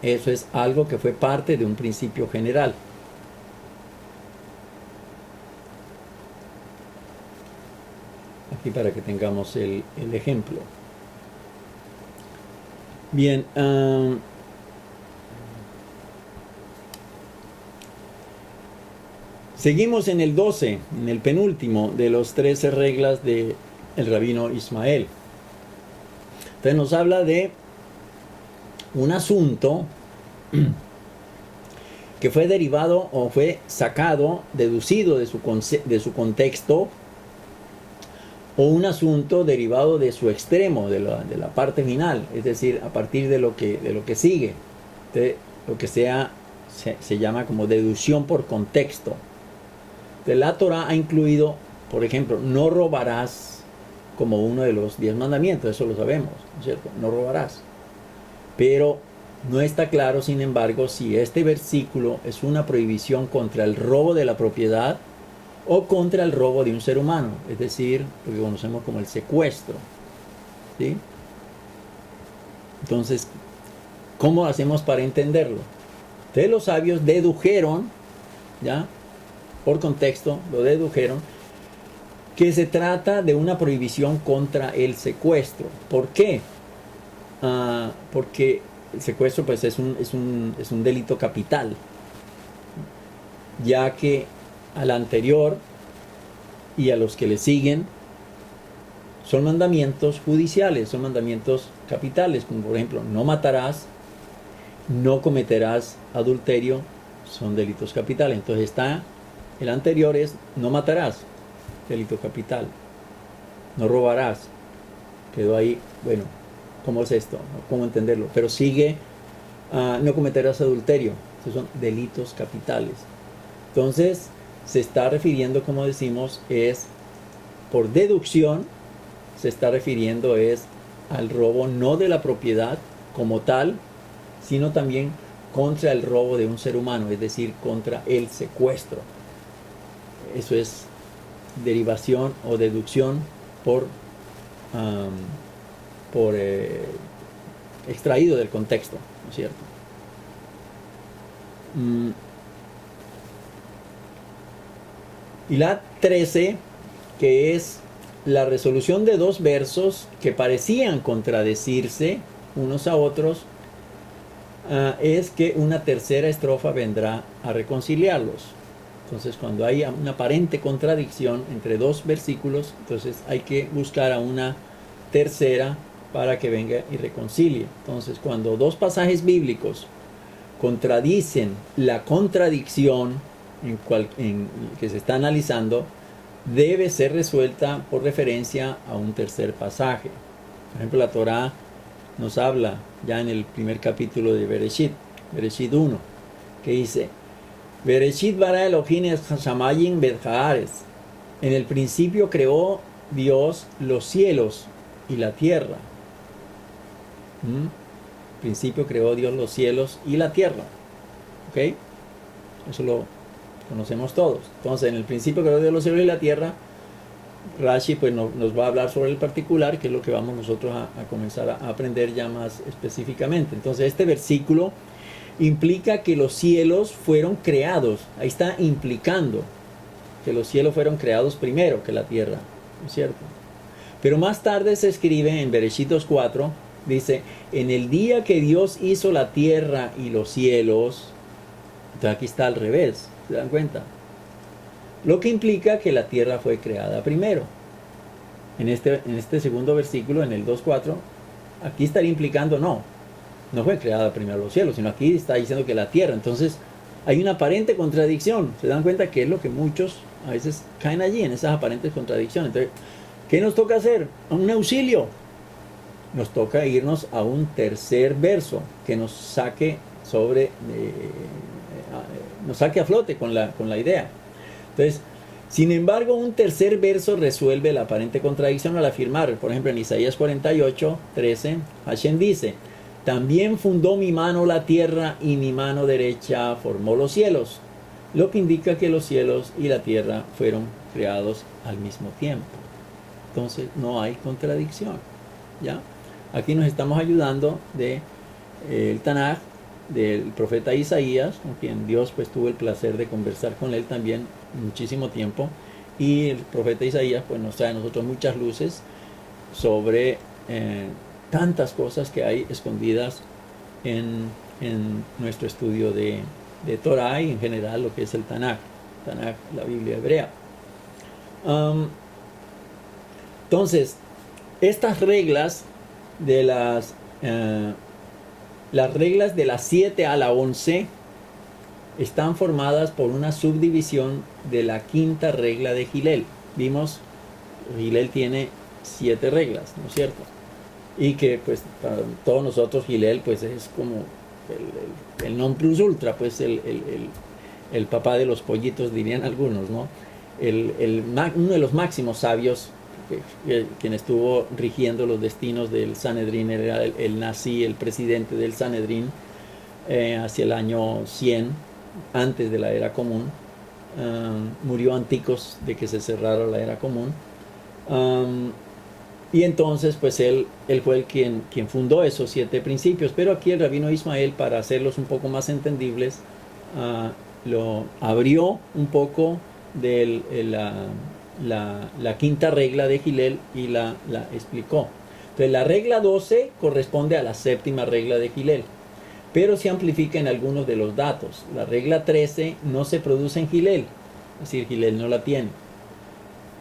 eso es algo que fue parte de un principio general. Aquí para que tengamos el ejemplo. Bien, seguimos en el 12, en el penúltimo de los 13 reglas del rabino Ismael. Entonces nos habla de un asunto que fue derivado o fue sacado, deducido de su contexto, o un asunto derivado de su extremo, de la parte final, es decir, a partir de lo que sigue. Entonces, lo que se llama como deducción por contexto. Entonces, la Torah ha incluido, por ejemplo, no robarás como uno de los 10 mandamientos, eso lo sabemos, ¿no es cierto? No robarás. Pero no está claro, sin embargo, si este versículo es una prohibición contra el robo de la propiedad o contra el robo de un ser humano, es decir, lo que conocemos como el secuestro, ¿sí? Entonces, ¿cómo hacemos para entenderlo? Entonces los sabios dedujeron, ¿ya? Por contexto, lo dedujeron, que se trata de una prohibición contra el secuestro. ¿Por qué? Porque el secuestro pues es un delito capital, ya que al anterior y a los que le siguen son mandamientos judiciales, son mandamientos capitales, como por ejemplo, no matarás, no cometerás adulterio, son delitos capitales. Entonces el anterior es no matarás, delito capital, no robarás, quedó ahí, bueno, ¿cómo es esto? ¿Cómo entenderlo? Pero sigue, no cometerás adulterio, esos son delitos capitales. Entonces, se está refiriendo, como decimos, es por deducción, se está refiriendo es al robo no de la propiedad como tal, sino también contra el robo de un ser humano, es decir, contra el secuestro. Eso es derivación o deducción por extraído del contexto, ¿no es cierto? Y la 13, que es la resolución de dos versos que parecían contradecirse unos a otros, es que una tercera estrofa vendrá a reconciliarlos. Entonces, cuando hay una aparente contradicción entre dos versículos, entonces hay que buscar a una tercera para que venga y reconcilie. Entonces, cuando dos pasajes bíblicos contradicen la contradicción en que se está analizando, debe ser resuelta por referencia a un tercer pasaje. Por ejemplo, la Torá nos habla ya en el primer capítulo de Bereshit 1, que dice: Bereshit bara Elohim es hashamayim bet haaretz. En el principio creó Dios los cielos y la tierra. En principio creó Dios los cielos y la tierra. ¿Ok? Eso lo conocemos todos. Entonces, en el principio creó Dios los cielos y la tierra. Rashi pues nos va a hablar sobre el particular, que es lo que vamos nosotros a comenzar a aprender ya más específicamente. Entonces, este versículo implica que los cielos fueron creados. Ahí está implicando que los cielos fueron creados primero que la tierra, ¿no es cierto? Pero más tarde se escribe en Bereshit 2:4, dice: en el día que Dios hizo la tierra y los cielos. Entonces aquí está al revés, ¿se dan cuenta? Lo que implica que la tierra fue creada primero. En este segundo versículo, en el 2:4, aquí estaría implicando no fue creada primero los cielos, sino aquí está diciendo que la tierra. Entonces hay una aparente contradicción. Se dan cuenta que es lo que muchos a veces caen allí, en esas aparentes contradicciones. Entonces, ¿qué nos toca hacer? Un auxilio. Nos toca irnos a un tercer verso que nos saque nos saque a flote con la idea. Entonces, Sin embargo, un tercer verso resuelve la aparente contradicción al afirmar, por ejemplo, en Isaías 48:13, Hashem dice: también fundó mi mano la tierra y mi mano derecha formó los cielos, lo que indica que los cielos y la tierra fueron creados al mismo tiempo. Entonces no hay contradicción, ¿ya? Aquí nos estamos ayudando de el Tanaj, del profeta Isaías, con quien Dios pues tuvo el placer de conversar con él también muchísimo tiempo, y el profeta Isaías pues nos trae a nosotros muchas luces sobre tantas cosas que hay escondidas en nuestro estudio de Torah y en general lo que es el Tanaj, la Biblia hebrea. Entonces, estas reglas de las reglas de la 7 a la 11 están formadas por una subdivisión de la quinta regla de Hillel. Vimos, Hillel tiene 7 reglas, ¿no es cierto? Y que pues para todos nosotros Hillel pues es como el non plus ultra, pues el papá de los pollitos, dirían algunos, ¿no? Uno de los máximos sabios, quien estuvo rigiendo los destinos del Sanedrín, era el Nasi, el presidente del Sanedrín, hacia el año 100, antes de la era común. Murió anticos de que se cerrara la era común. Y entonces pues él fue quien fundó esos 7 principios, pero aquí el rabino Ismael, para hacerlos un poco más entendibles, lo abrió un poco de la quinta regla de Hillel y la explicó. Entonces la regla 12 corresponde a la séptima regla de Hillel, pero se amplifica en algunos de los datos. La regla 13 no se produce en Hillel, es decir, Hillel no la tiene,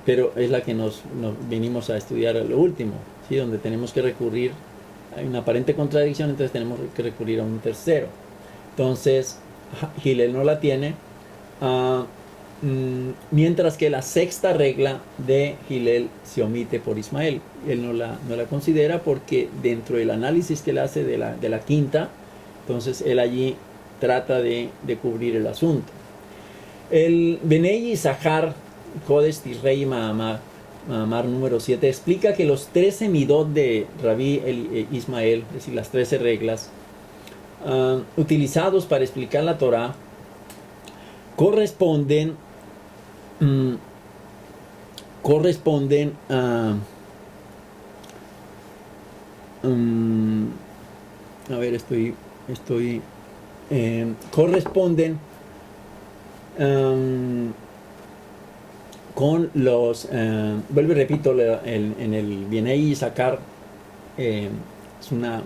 pero es la que nos vinimos a estudiar a lo último, ¿sí? Donde tenemos que recurrir, hay una aparente contradicción, entonces tenemos que recurrir a un tercero. Entonces Hillel no la tiene, mientras que la sexta regla de Hillel se omite por Ismael. Él no la considera porque dentro del análisis que él hace de la quinta, entonces él allí trata de cubrir el asunto. El Benei Issachar, Kodesh Tishrei Mahamar número 7, explica que los 13 midot de Rabbi Ismael, es decir, las 13 reglas, utilizados para explicar la Torah, corresponden a ver, corresponden con los, vuelvo y repito, en el Benei Issachar, es una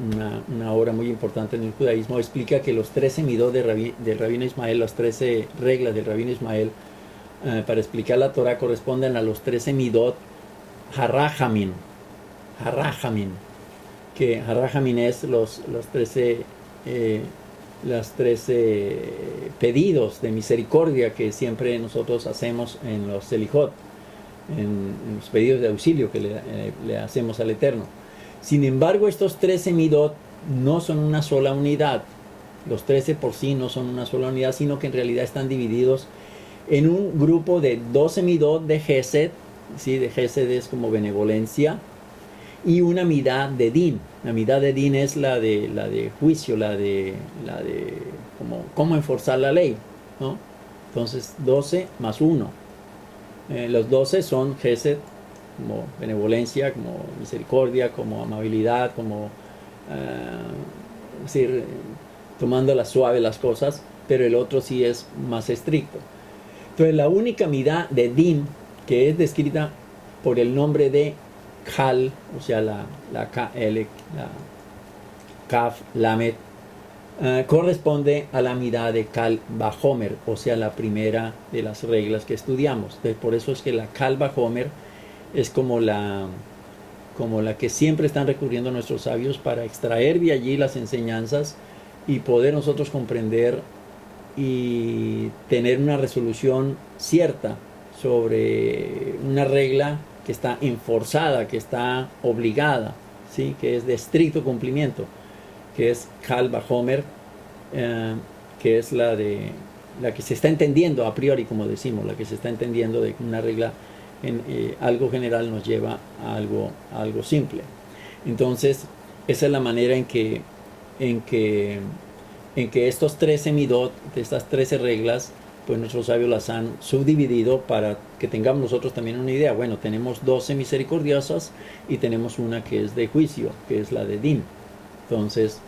obra muy importante en el judaísmo, explica que los 13 midot del rabino Ismael, las 13 reglas del rabino Ismael, para explicar la Torah, corresponden a los 13 midot Harajamin, que Harajamin es los 13 pedidos de misericordia que siempre nosotros hacemos en los Selijot, en los pedidos de auxilio que le hacemos al Eterno. Sin embargo, estos 13 midot no son una sola unidad. Los 13 por sí no son una sola unidad, sino que en realidad están divididos en un grupo de 12 midot de Gesed, ¿sí? De Gesed es como benevolencia, y una midá de din. La midá de din es la de juicio, la de cómo enforzar la ley, ¿no? Entonces 12 más 1. Los 12 son Gesed, como benevolencia, como misericordia, como amabilidad, como es decir, tomando la suave las cosas, pero el otro sí es más estricto. Entonces la única midá de din que es descrita por el nombre de Kal, o sea la Kaf Lamet, corresponde a la midá de Kal Bajomer, o sea la primera de las reglas que estudiamos. Entonces, por eso es que la Kal Bajomer es como la que siempre están recurriendo nuestros sabios para extraer de allí las enseñanzas y poder nosotros comprender y tener una resolución cierta sobre una regla que está enforzada, que está obligada, ¿sí? Que es de estricto cumplimiento, que es Kal Bajomer, que es la de la que se está entendiendo a priori, como decimos, la que se está entendiendo de una regla en algo general nos lleva a algo simple. Entonces, esa es la manera en que estos 13 midot, de estas 13 reglas, pues nuestros sabios las han subdividido para que tengamos nosotros también una idea. Bueno, tenemos 12 misericordiosas y tenemos una que es de juicio, que es la de Din. Entonces,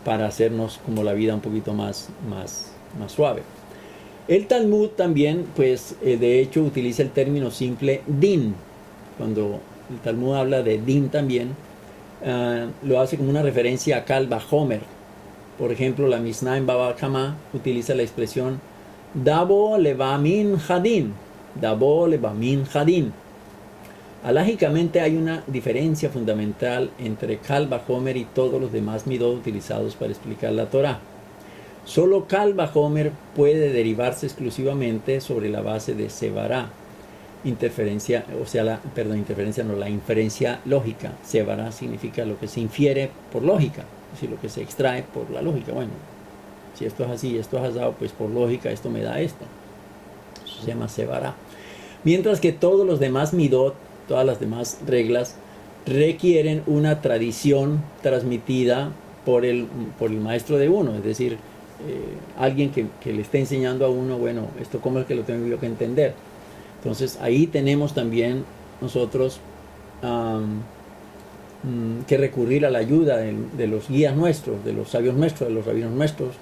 para hacernos como la vida un poquito más suave. El Talmud también, pues, de hecho, utiliza el término simple Din. Cuando el Talmud habla de Din también, lo hace como una referencia a Kal Vajomer. Por ejemplo, la Mishnah en Baba Kama utiliza la expresión Dabo levamin hadin. Dabo levamin hadin. Alágicamente hay una diferencia fundamental entre Kal Vajomer y todos los demás midot utilizados para explicar la Torah. Solo Kal Vajomer puede derivarse exclusivamente sobre la base de Sevará. Interferencia, o sea, la inferencia lógica. Sevará significa lo que se infiere por lógica, es decir, lo que se extrae por la lógica. Bueno, si esto es así, esto es asado, pues por lógica esto me da esto. Eso se llama Sevará. Mientras que todos los demás midot, todas las demás reglas, requieren una tradición transmitida por el maestro de uno, es decir, alguien que le esté enseñando a uno, bueno, esto cómo es que lo tengo yo que entender. Entonces ahí tenemos también nosotros que recurrir a la ayuda de los guías nuestros, de los sabios nuestros, de los rabinos nuestros,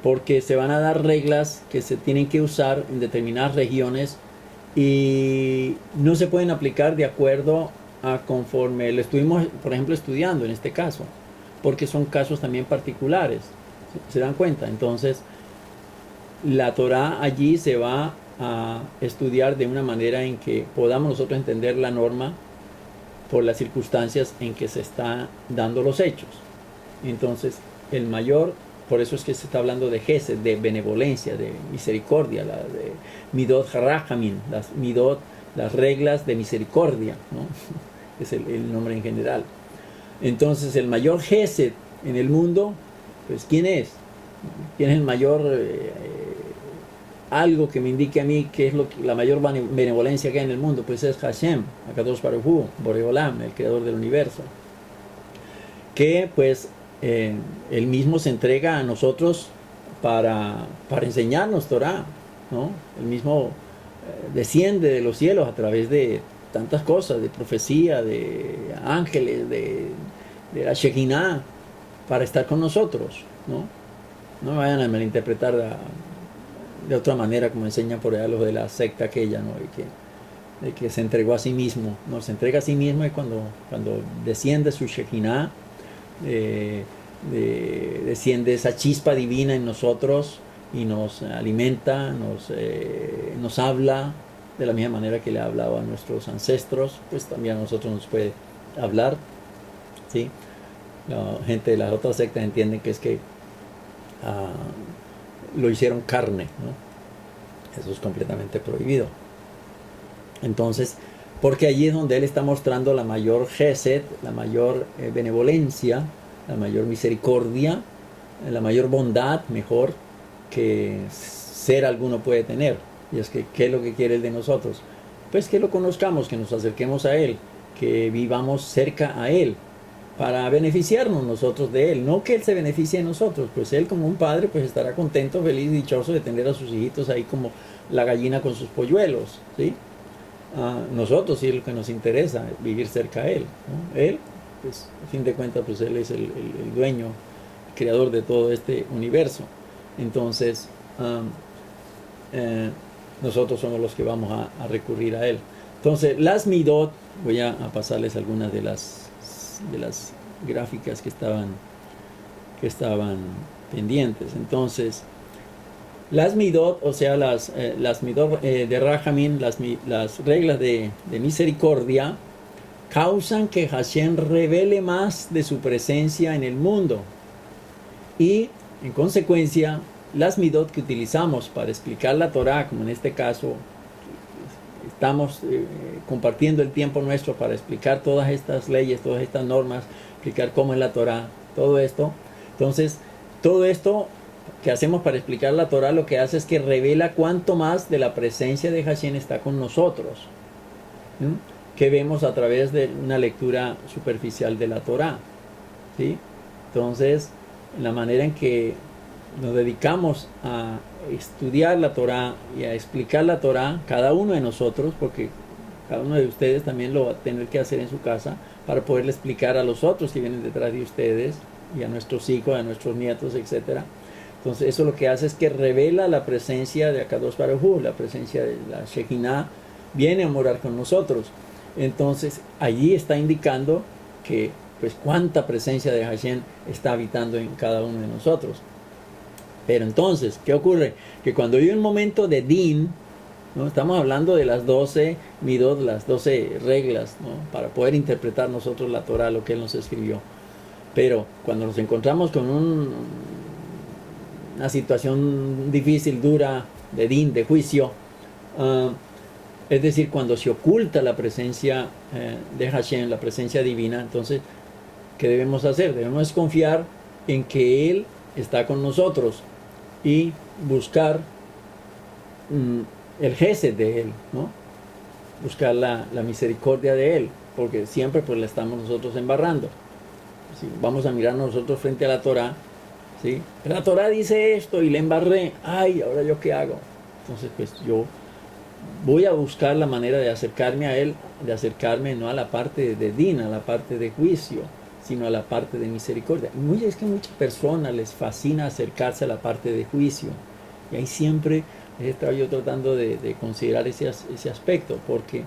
porque se van a dar reglas que se tienen que usar en determinadas regiones y no se pueden aplicar de acuerdo a conforme lo estuvimos, por ejemplo, estudiando en este caso, porque son casos también particulares, ¿se dan cuenta? Entonces la Torah allí se va a estudiar de una manera en que podamos nosotros entender la norma por las circunstancias en que se están dando los hechos. Entonces, el mayor, por eso es que se está hablando de Gesed, de benevolencia, de misericordia, de Midot Rahamim, las Midot, las reglas de misericordia, ¿no? Es el nombre en general. Entonces, el mayor Gesed en el mundo, pues, ¿quién es? ¿Quién es el mayor algo que me indique a mí qué es la mayor benevolencia que hay en el mundo? Pues es Hashem, Akadosh Baruj Hu, Boreolam, el creador del universo, que pues él mismo se entrega a nosotros para enseñarnos Torah, ¿no? Él mismo desciende de los cielos a través de tantas cosas, de profecía, de ángeles, de la Shekinah, para estar con nosotros, ¿no? No me vayan a malinterpretar de otra manera, como enseñan por allá los de la secta aquella, ¿no? De que se entregó a sí mismo. No, se entrega a sí mismo es cuando desciende su Shekinah, desciende esa chispa divina en nosotros y nos alimenta, nos habla de la misma manera que le ha hablado a nuestros ancestros, pues también a nosotros nos puede hablar, ¿sí? La gente de las otras sectas entiende que es que lo hicieron carne, ¿no? Eso es completamente prohibido. Entonces, porque allí es donde él está mostrando la mayor gesed, la mayor benevolencia, la mayor misericordia, la mayor bondad, mejor, que ser alguno puede tener. Y es que, ¿qué es lo que quiere él de nosotros? Pues que lo conozcamos, que nos acerquemos a él, que vivamos cerca a él, para beneficiarnos nosotros de él, no que él se beneficie de nosotros, pues él como un padre pues estará contento, feliz, dichoso de tener a sus hijitos ahí como la gallina con sus polluelos, ¿sí? Nosotros sí es lo que nos interesa, vivir cerca a él, ¿no? Él, pues a fin de cuentas, pues él es el dueño, el creador de todo este universo. Entonces nosotros somos los que vamos a recurrir a él. Entonces las midot, voy a pasarles algunas de las gráficas que estaban pendientes. Entonces, las midot, o sea, las midot de Rahamim, las reglas de misericordia, causan que Hashem revele más de su presencia en el mundo. Y, en consecuencia, las midot que utilizamos para explicar la Torah, como en este caso, estamos compartiendo el tiempo nuestro para explicar todas estas leyes, todas estas normas, explicar cómo es la Torah, todo esto. Entonces, todo esto que hacemos para explicar la Torah lo que hace es que revela cuánto más de la presencia de Hashem está con nosotros, ¿sí? Que vemos a través de una lectura superficial de la Torah, ¿sí? Entonces, la manera en que nos dedicamos a estudiar la Torah y a explicar la Torah, cada uno de nosotros, porque cada uno de ustedes también lo va a tener que hacer en su casa, para poderle explicar a los otros que vienen detrás de ustedes, y a nuestros hijos, a nuestros nietos, etcétera. Entonces eso lo que hace es que revela la presencia de Akadosh Baruj Hu, la presencia de la Shekinah, viene a morar con nosotros. Entonces allí está indicando que pues cuánta presencia de Hashem está habitando en cada uno de nosotros. Pero entonces, ¿qué ocurre? Que cuando hay un momento de din, ¿no? Estamos hablando de las 12 midot, las 12 reglas, ¿no? Para poder interpretar nosotros la Torah, lo que Él nos escribió. Pero cuando nos encontramos con una situación difícil, dura, de din, de juicio, es decir, cuando se oculta la presencia de Hashem, la presencia divina, entonces, ¿qué debemos hacer? Debemos confiar en que Él está con nosotros y buscar el gesed de Él, ¿no? Buscar la misericordia de Él, porque siempre pues la estamos nosotros embarrando. Si vamos a mirar nosotros frente a la Torah, ¿sí? La Torah dice esto y le embarré, ay, ¿ahora yo qué hago? Entonces pues yo voy a buscar la manera de acercarme a Él, de acercarme no a la parte de din, a la parte de juicio, sino a la parte de misericordia. Es que a muchas personas les fascina acercarse a la parte de juicio, y ahí siempre estaba yo tratando de considerar ese aspecto, porque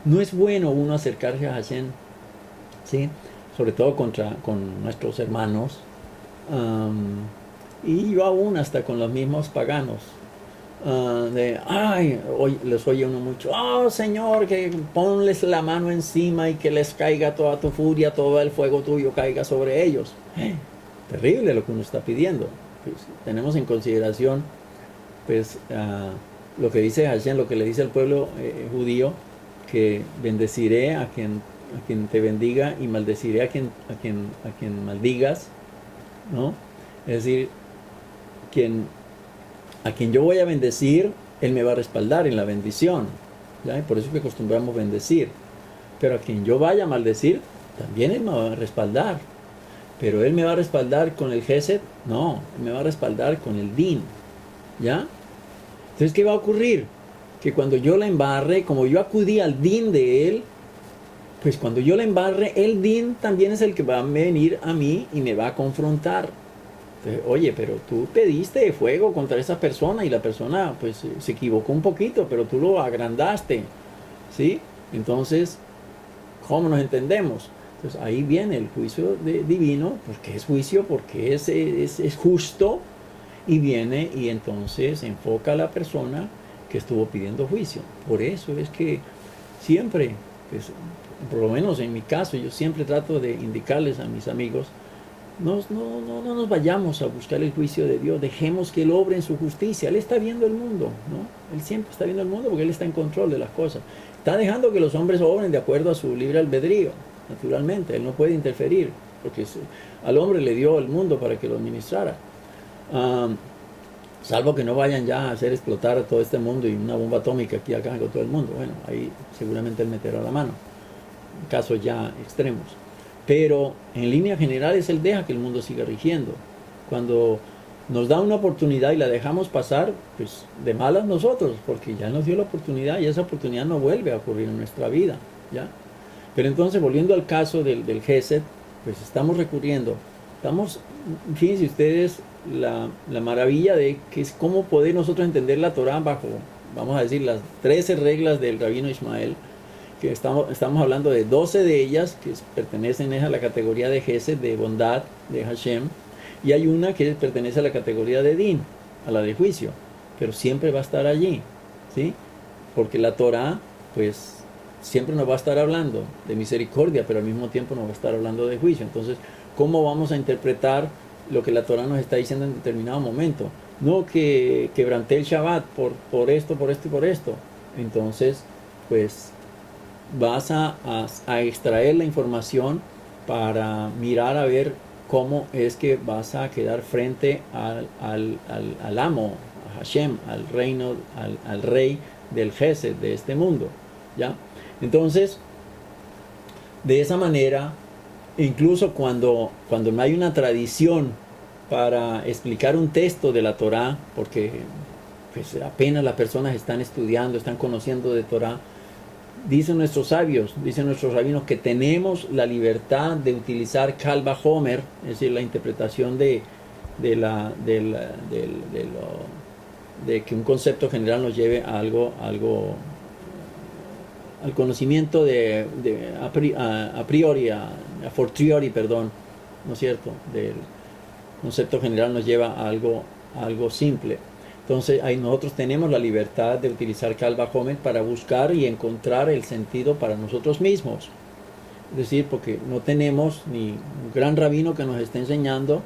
no es bueno uno acercarse a Hashem, ¿sí? Sobre todo con nuestros hermanos, y yo aún hasta con los mismos paganos, les oye uno mucho, oh Señor, que ponles la mano encima y que les caiga toda tu furia, todo el fuego tuyo caiga sobre ellos. Terrible lo que uno está pidiendo. Pues, tenemos en consideración pues lo que dice Hashem, lo que le dice al pueblo judío, que bendeciré a quien te bendiga y maldeciré a quien maldigas, ¿no? Es decir, a quien yo voy a bendecir, Él me va a respaldar en la bendición, ¿ya? Y por eso es que acostumbramos bendecir. Pero a quien yo vaya a maldecir, también Él me va a respaldar. Pero Él me va a respaldar con el gesed, no, Él me va a respaldar con el din, ¿ya? Entonces, ¿qué va a ocurrir? Que cuando yo la embarre, como yo acudí al din de Él, pues cuando yo la embarre, el din también es el que va a venir a mí y me va a confrontar. Entonces, oye, pero tú pediste fuego contra esa persona y la persona pues se equivocó un poquito, pero tú lo agrandaste, ¿sí? Entonces, ¿cómo nos entendemos? Entonces ahí viene el juicio divino, porque es juicio, porque es justo, y viene y entonces enfoca a la persona que estuvo pidiendo juicio. Por eso es que siempre, pues, por lo menos en mi caso, yo siempre trato de indicarles a mis amigos, no nos vayamos a buscar el juicio de Dios, dejemos que Él obre en su justicia. Él está viendo el mundo, ¿no? Él siempre está viendo el mundo porque Él está en control de las cosas. Está dejando que los hombres obren de acuerdo a su libre albedrío, naturalmente. Él no puede interferir, porque al hombre le dio el mundo para que lo administrara. Salvo que no vayan ya a hacer explotar todo este mundo y una bomba atómica aquí acá con todo el mundo. Bueno, ahí seguramente Él meterá la mano, en casos ya extremos. Pero en línea general Él deja que el mundo siga rigiendo. Cuando nos da una oportunidad y la dejamos pasar, pues de malas nosotros, porque ya nos dio la oportunidad y esa oportunidad no vuelve a ocurrir en nuestra vida, ¿ya? Pero entonces, volviendo al caso del Gesed, pues estamos recurriendo. Fíjense ustedes la maravilla de que es cómo poder nosotros entender la Torah bajo, vamos a decir, las 13 reglas del Rabino Ismael, que estamos hablando de 12 de ellas que pertenecen a la categoría de Gesed, de bondad, de Hashem, y hay una que pertenece a la categoría de Din, a la de juicio, pero siempre va a estar allí, ¿sí? Porque la Torah, pues, siempre nos va a estar hablando de misericordia, pero al mismo tiempo nos va a estar hablando de juicio. Entonces, ¿cómo vamos a interpretar lo que la Torah nos está diciendo en determinado momento? No que quebranté el Shabbat por esto, por esto y por esto. Entonces, pues, vas a extraer la información para mirar a ver cómo es que vas a quedar frente al amo, a Hashem, al reino, al rey del Gesed de este mundo, ¿ya? Entonces, de esa manera, incluso cuando no hay una tradición para explicar un texto de la Torá, porque pues, apenas las personas están estudiando, están conociendo de Torá, dicen nuestros sabios, dicen nuestros rabinos que tenemos la libertad de utilizar Kal Vajomer, es decir, la interpretación de que un concepto general nos lleve a algo al conocimiento a fortiori, perdón, ¿no es cierto? Del concepto general nos lleva a algo simple. Entonces, ahí nosotros tenemos la libertad de utilizar Kal Vajomer para buscar y encontrar el sentido para nosotros mismos. Es decir, porque no tenemos ni un gran rabino que nos esté enseñando,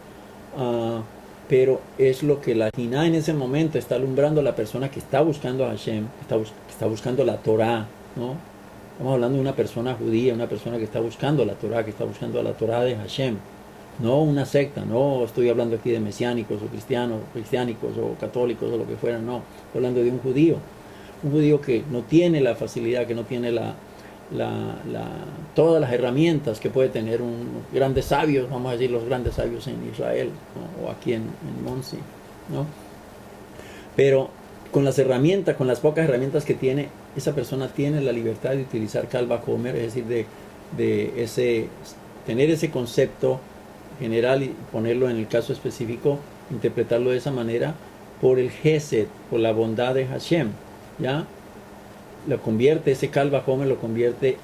pero es lo que la Jiná en ese momento está alumbrando a la persona que está buscando a Hashem, que está buscando la Torá, ¿no? Estamos hablando de una persona judía, una persona que está buscando la Torá, que está buscando la Torá de Hashem. No una secta, no estoy hablando aquí de mesiánicos o cristiánicos o católicos o lo que fuera, no. Estoy hablando de un judío que no tiene la facilidad, que no tiene todas las herramientas que puede tener un grandes sabios, vamos a decir los grandes sabios en Israel, ¿no? O aquí en Monsi, ¿no? Pero con las herramientas, con las pocas herramientas que tiene, esa persona tiene la libertad de utilizar Kal Vajomer, es decir, tener ese concepto general y ponerlo en el caso específico, interpretarlo de esa manera por el Gesed, por la bondad de Hashem, ¿ya? Lo convierte, ese Kal Vajomer lo convierte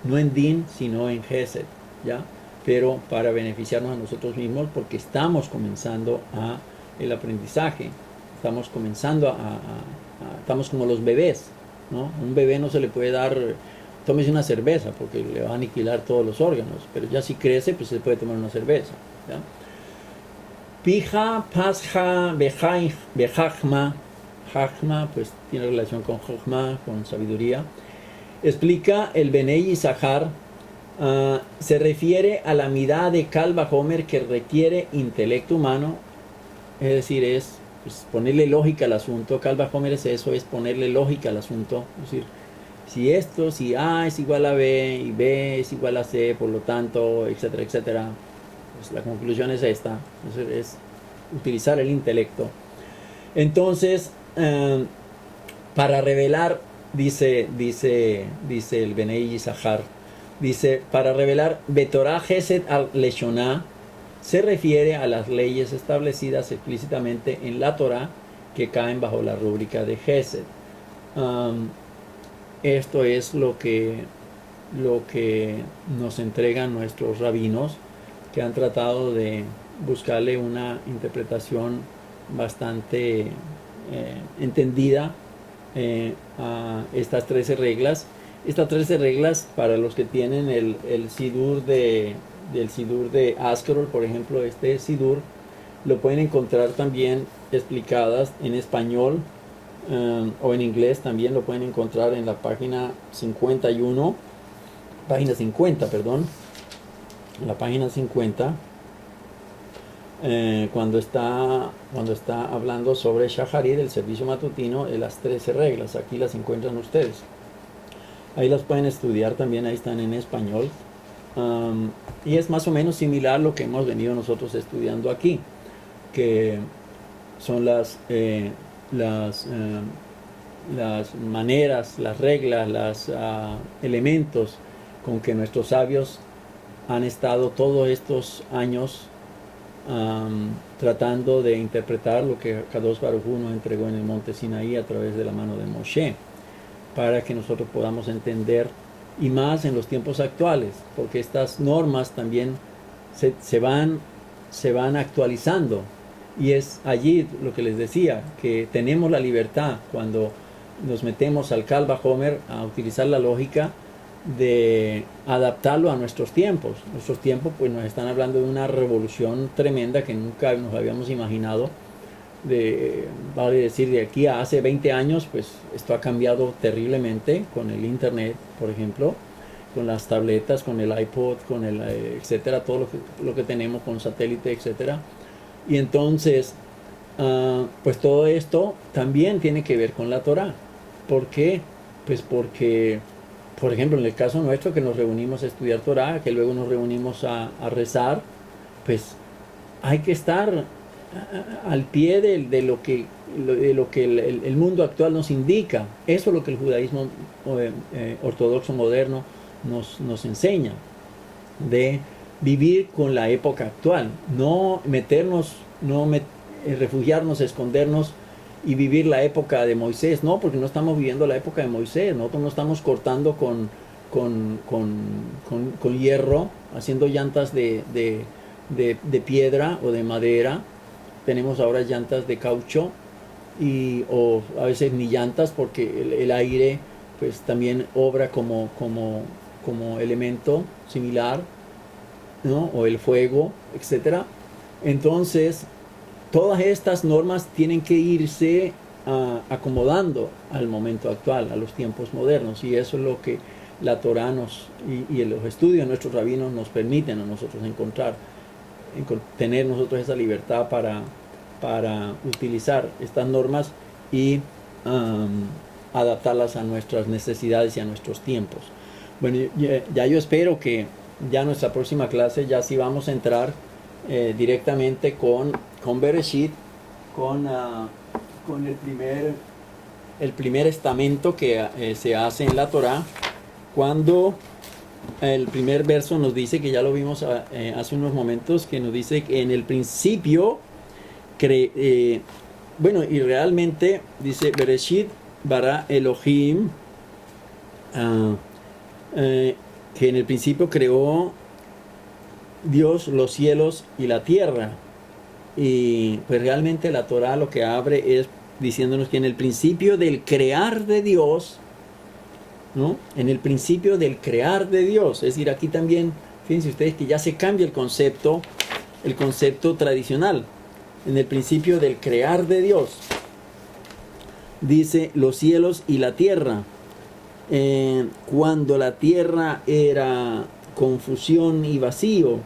no en Din, sino en Gesed, ¿ya? Pero para beneficiarnos a nosotros mismos, porque estamos comenzando el aprendizaje, estamos comenzando estamos como los bebés, ¿no? Un bebé no se le puede dar, tómese una cerveza, porque le va a aniquilar todos los órganos, pero ya si crece, pues se puede tomar una cerveza, ¿ya? Pija, pasja, bejachma, Jachma, pues tiene relación con Jochma, con sabiduría. Explica el Benei Yisachar, se refiere a la mirada de Kal Vajomer que requiere intelecto humano, es decir, es pues, ponerle lógica al asunto. Kal Vajomer es eso, es ponerle lógica al asunto, es decir, si A es igual a B y B es igual a C, por lo tanto, etcétera, etcétera, pues la conclusión es esta, es utilizar el intelecto. Entonces, para revelar, dice el Benei Yisachar, dice, para revelar Betorah Gesed al Leshoná, se refiere a las leyes establecidas explícitamente en la Torah que caen bajo la rúbrica de Gesed. Esto es lo que nos entregan nuestros rabinos, que han tratado de buscarle una interpretación bastante entendida a estas 13 reglas. Estas 13 reglas, para los que tienen el Sidur del Sidur de Askerol, por ejemplo, este Sidur lo pueden encontrar también explicadas en español o en inglés, también lo pueden encontrar en la página 50, perdón, en la página 50. Cuando está hablando sobre Shaharit, el servicio matutino, de las 13 reglas, aquí las encuentran ustedes. Ahí las pueden estudiar también, ahí están en español. Y es más o menos similar a lo que hemos venido nosotros estudiando aquí, que son las maneras, las reglas, los elementos con que nuestros sabios han estado todos estos años tratando de interpretar lo que Kadosh Baruj Hu nos entregó en el monte Sinaí a través de la mano de Moshe, para que nosotros podamos entender, y más en los tiempos actuales, porque estas normas también se van actualizando, y es allí lo que les decía, que tenemos la libertad cuando nos metemos al Kal Vajomer a utilizar la lógica de adaptarlo a nuestros tiempos. Nuestros tiempos pues nos están hablando de una revolución tremenda que nunca nos habíamos imaginado. Vale decir, de aquí a hace 20 años, pues esto ha cambiado terriblemente con el internet, por ejemplo. con las tabletas, con el iPod, con el etcétera, todo lo que tenemos con satélite, etcétera. Y entonces, pues todo esto también tiene que ver con la Torá. ¿Por qué? Pues porque, por ejemplo, en el caso nuestro, que nos reunimos a estudiar Torá, que luego nos reunimos a rezar, pues hay que estar al pie de lo que el mundo actual nos indica. Eso es lo que el judaísmo ortodoxo moderno nos enseña, de vivir con la época actual, no meternos, refugiarnos, escondernos y vivir la época de Moisés, no, porque no estamos viviendo la época de Moisés, nosotros no estamos cortando con hierro, haciendo llantas de piedra o de madera. Tenemos ahora llantas de caucho o a veces ni llantas, porque el aire pues también obra como elemento similar, ¿no? O el fuego, etcétera. Entonces todas estas normas tienen que irse acomodando al momento actual, a los tiempos modernos, y eso es lo que la Torá y los estudios de nuestros rabinos nos permiten a nosotros tener nosotros esa libertad para utilizar estas normas y adaptarlas a nuestras necesidades y a nuestros tiempos. Bueno, ya yo espero que ya nuestra próxima clase ya sí vamos a entrar directamente con Bereshit, con el primer estamento que se hace en la Torá, cuando el primer verso nos dice, que ya lo vimos hace unos momentos, que nos dice que en el principio, bueno, y realmente dice Bereshit bara Elohim, que en el principio creó Dios los cielos y la tierra. Y pues realmente la Torá lo que abre es diciéndonos que en el principio del crear de Dios, ¿no? En el principio del crear de Dios. Es decir, aquí también, fíjense ustedes que ya se cambia el concepto tradicional. En el principio del crear de Dios, dice los cielos y la tierra. Cuando la tierra era confusión y vacío,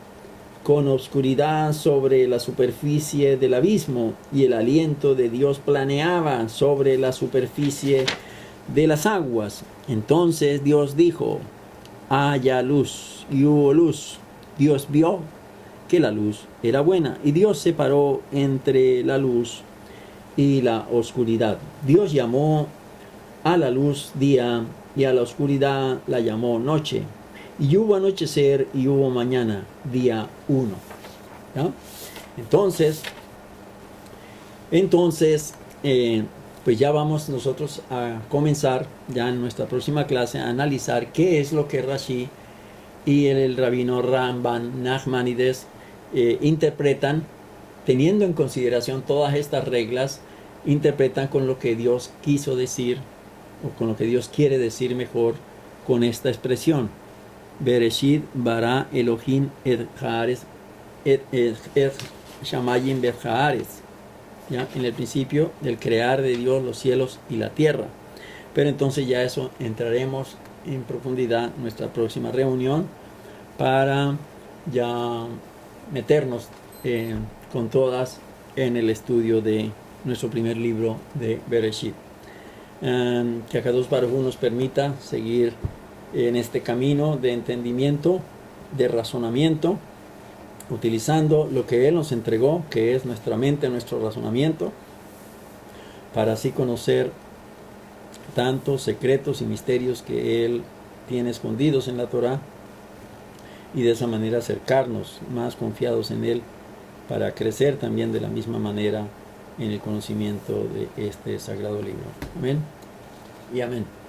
con oscuridad sobre la superficie del abismo, y el aliento de Dios planeaba sobre la superficie de las aguas. Entonces Dios dijo: haya luz, y hubo luz. Dios vio que la luz era buena, y Dios separó entre la luz y la oscuridad. Dios llamó a la luz día, y a la oscuridad la llamó noche. Y hubo anochecer y hubo mañana, día 1. ¿Ya? Entonces, pues ya vamos nosotros a comenzar ya en nuestra próxima clase a analizar qué es lo que Rashi y el rabino Ramban Nachmanides interpretan, teniendo en consideración todas estas reglas, interpretan con lo que Dios quiso decir, o con lo que Dios quiere decir mejor, con esta expresión: Bereshit bara Elohim et haaretz et shamayim bet haaretz. ¿Ya? En el principio del crear de Dios los cielos y la tierra. Pero entonces ya eso entraremos en profundidad en nuestra próxima reunión, para ya meternos con todas en el estudio de nuestro primer libro de Bereshit. Que Akadosh Baruj Hu nos permita seguir en este camino de entendimiento, de razonamiento, utilizando lo que Él nos entregó, que es nuestra mente, nuestro razonamiento, para así conocer tantos secretos y misterios que Él tiene escondidos en la Torá, y de esa manera acercarnos más confiados en Él, para crecer también de la misma manera en el conocimiento de este sagrado libro. Amén y amén.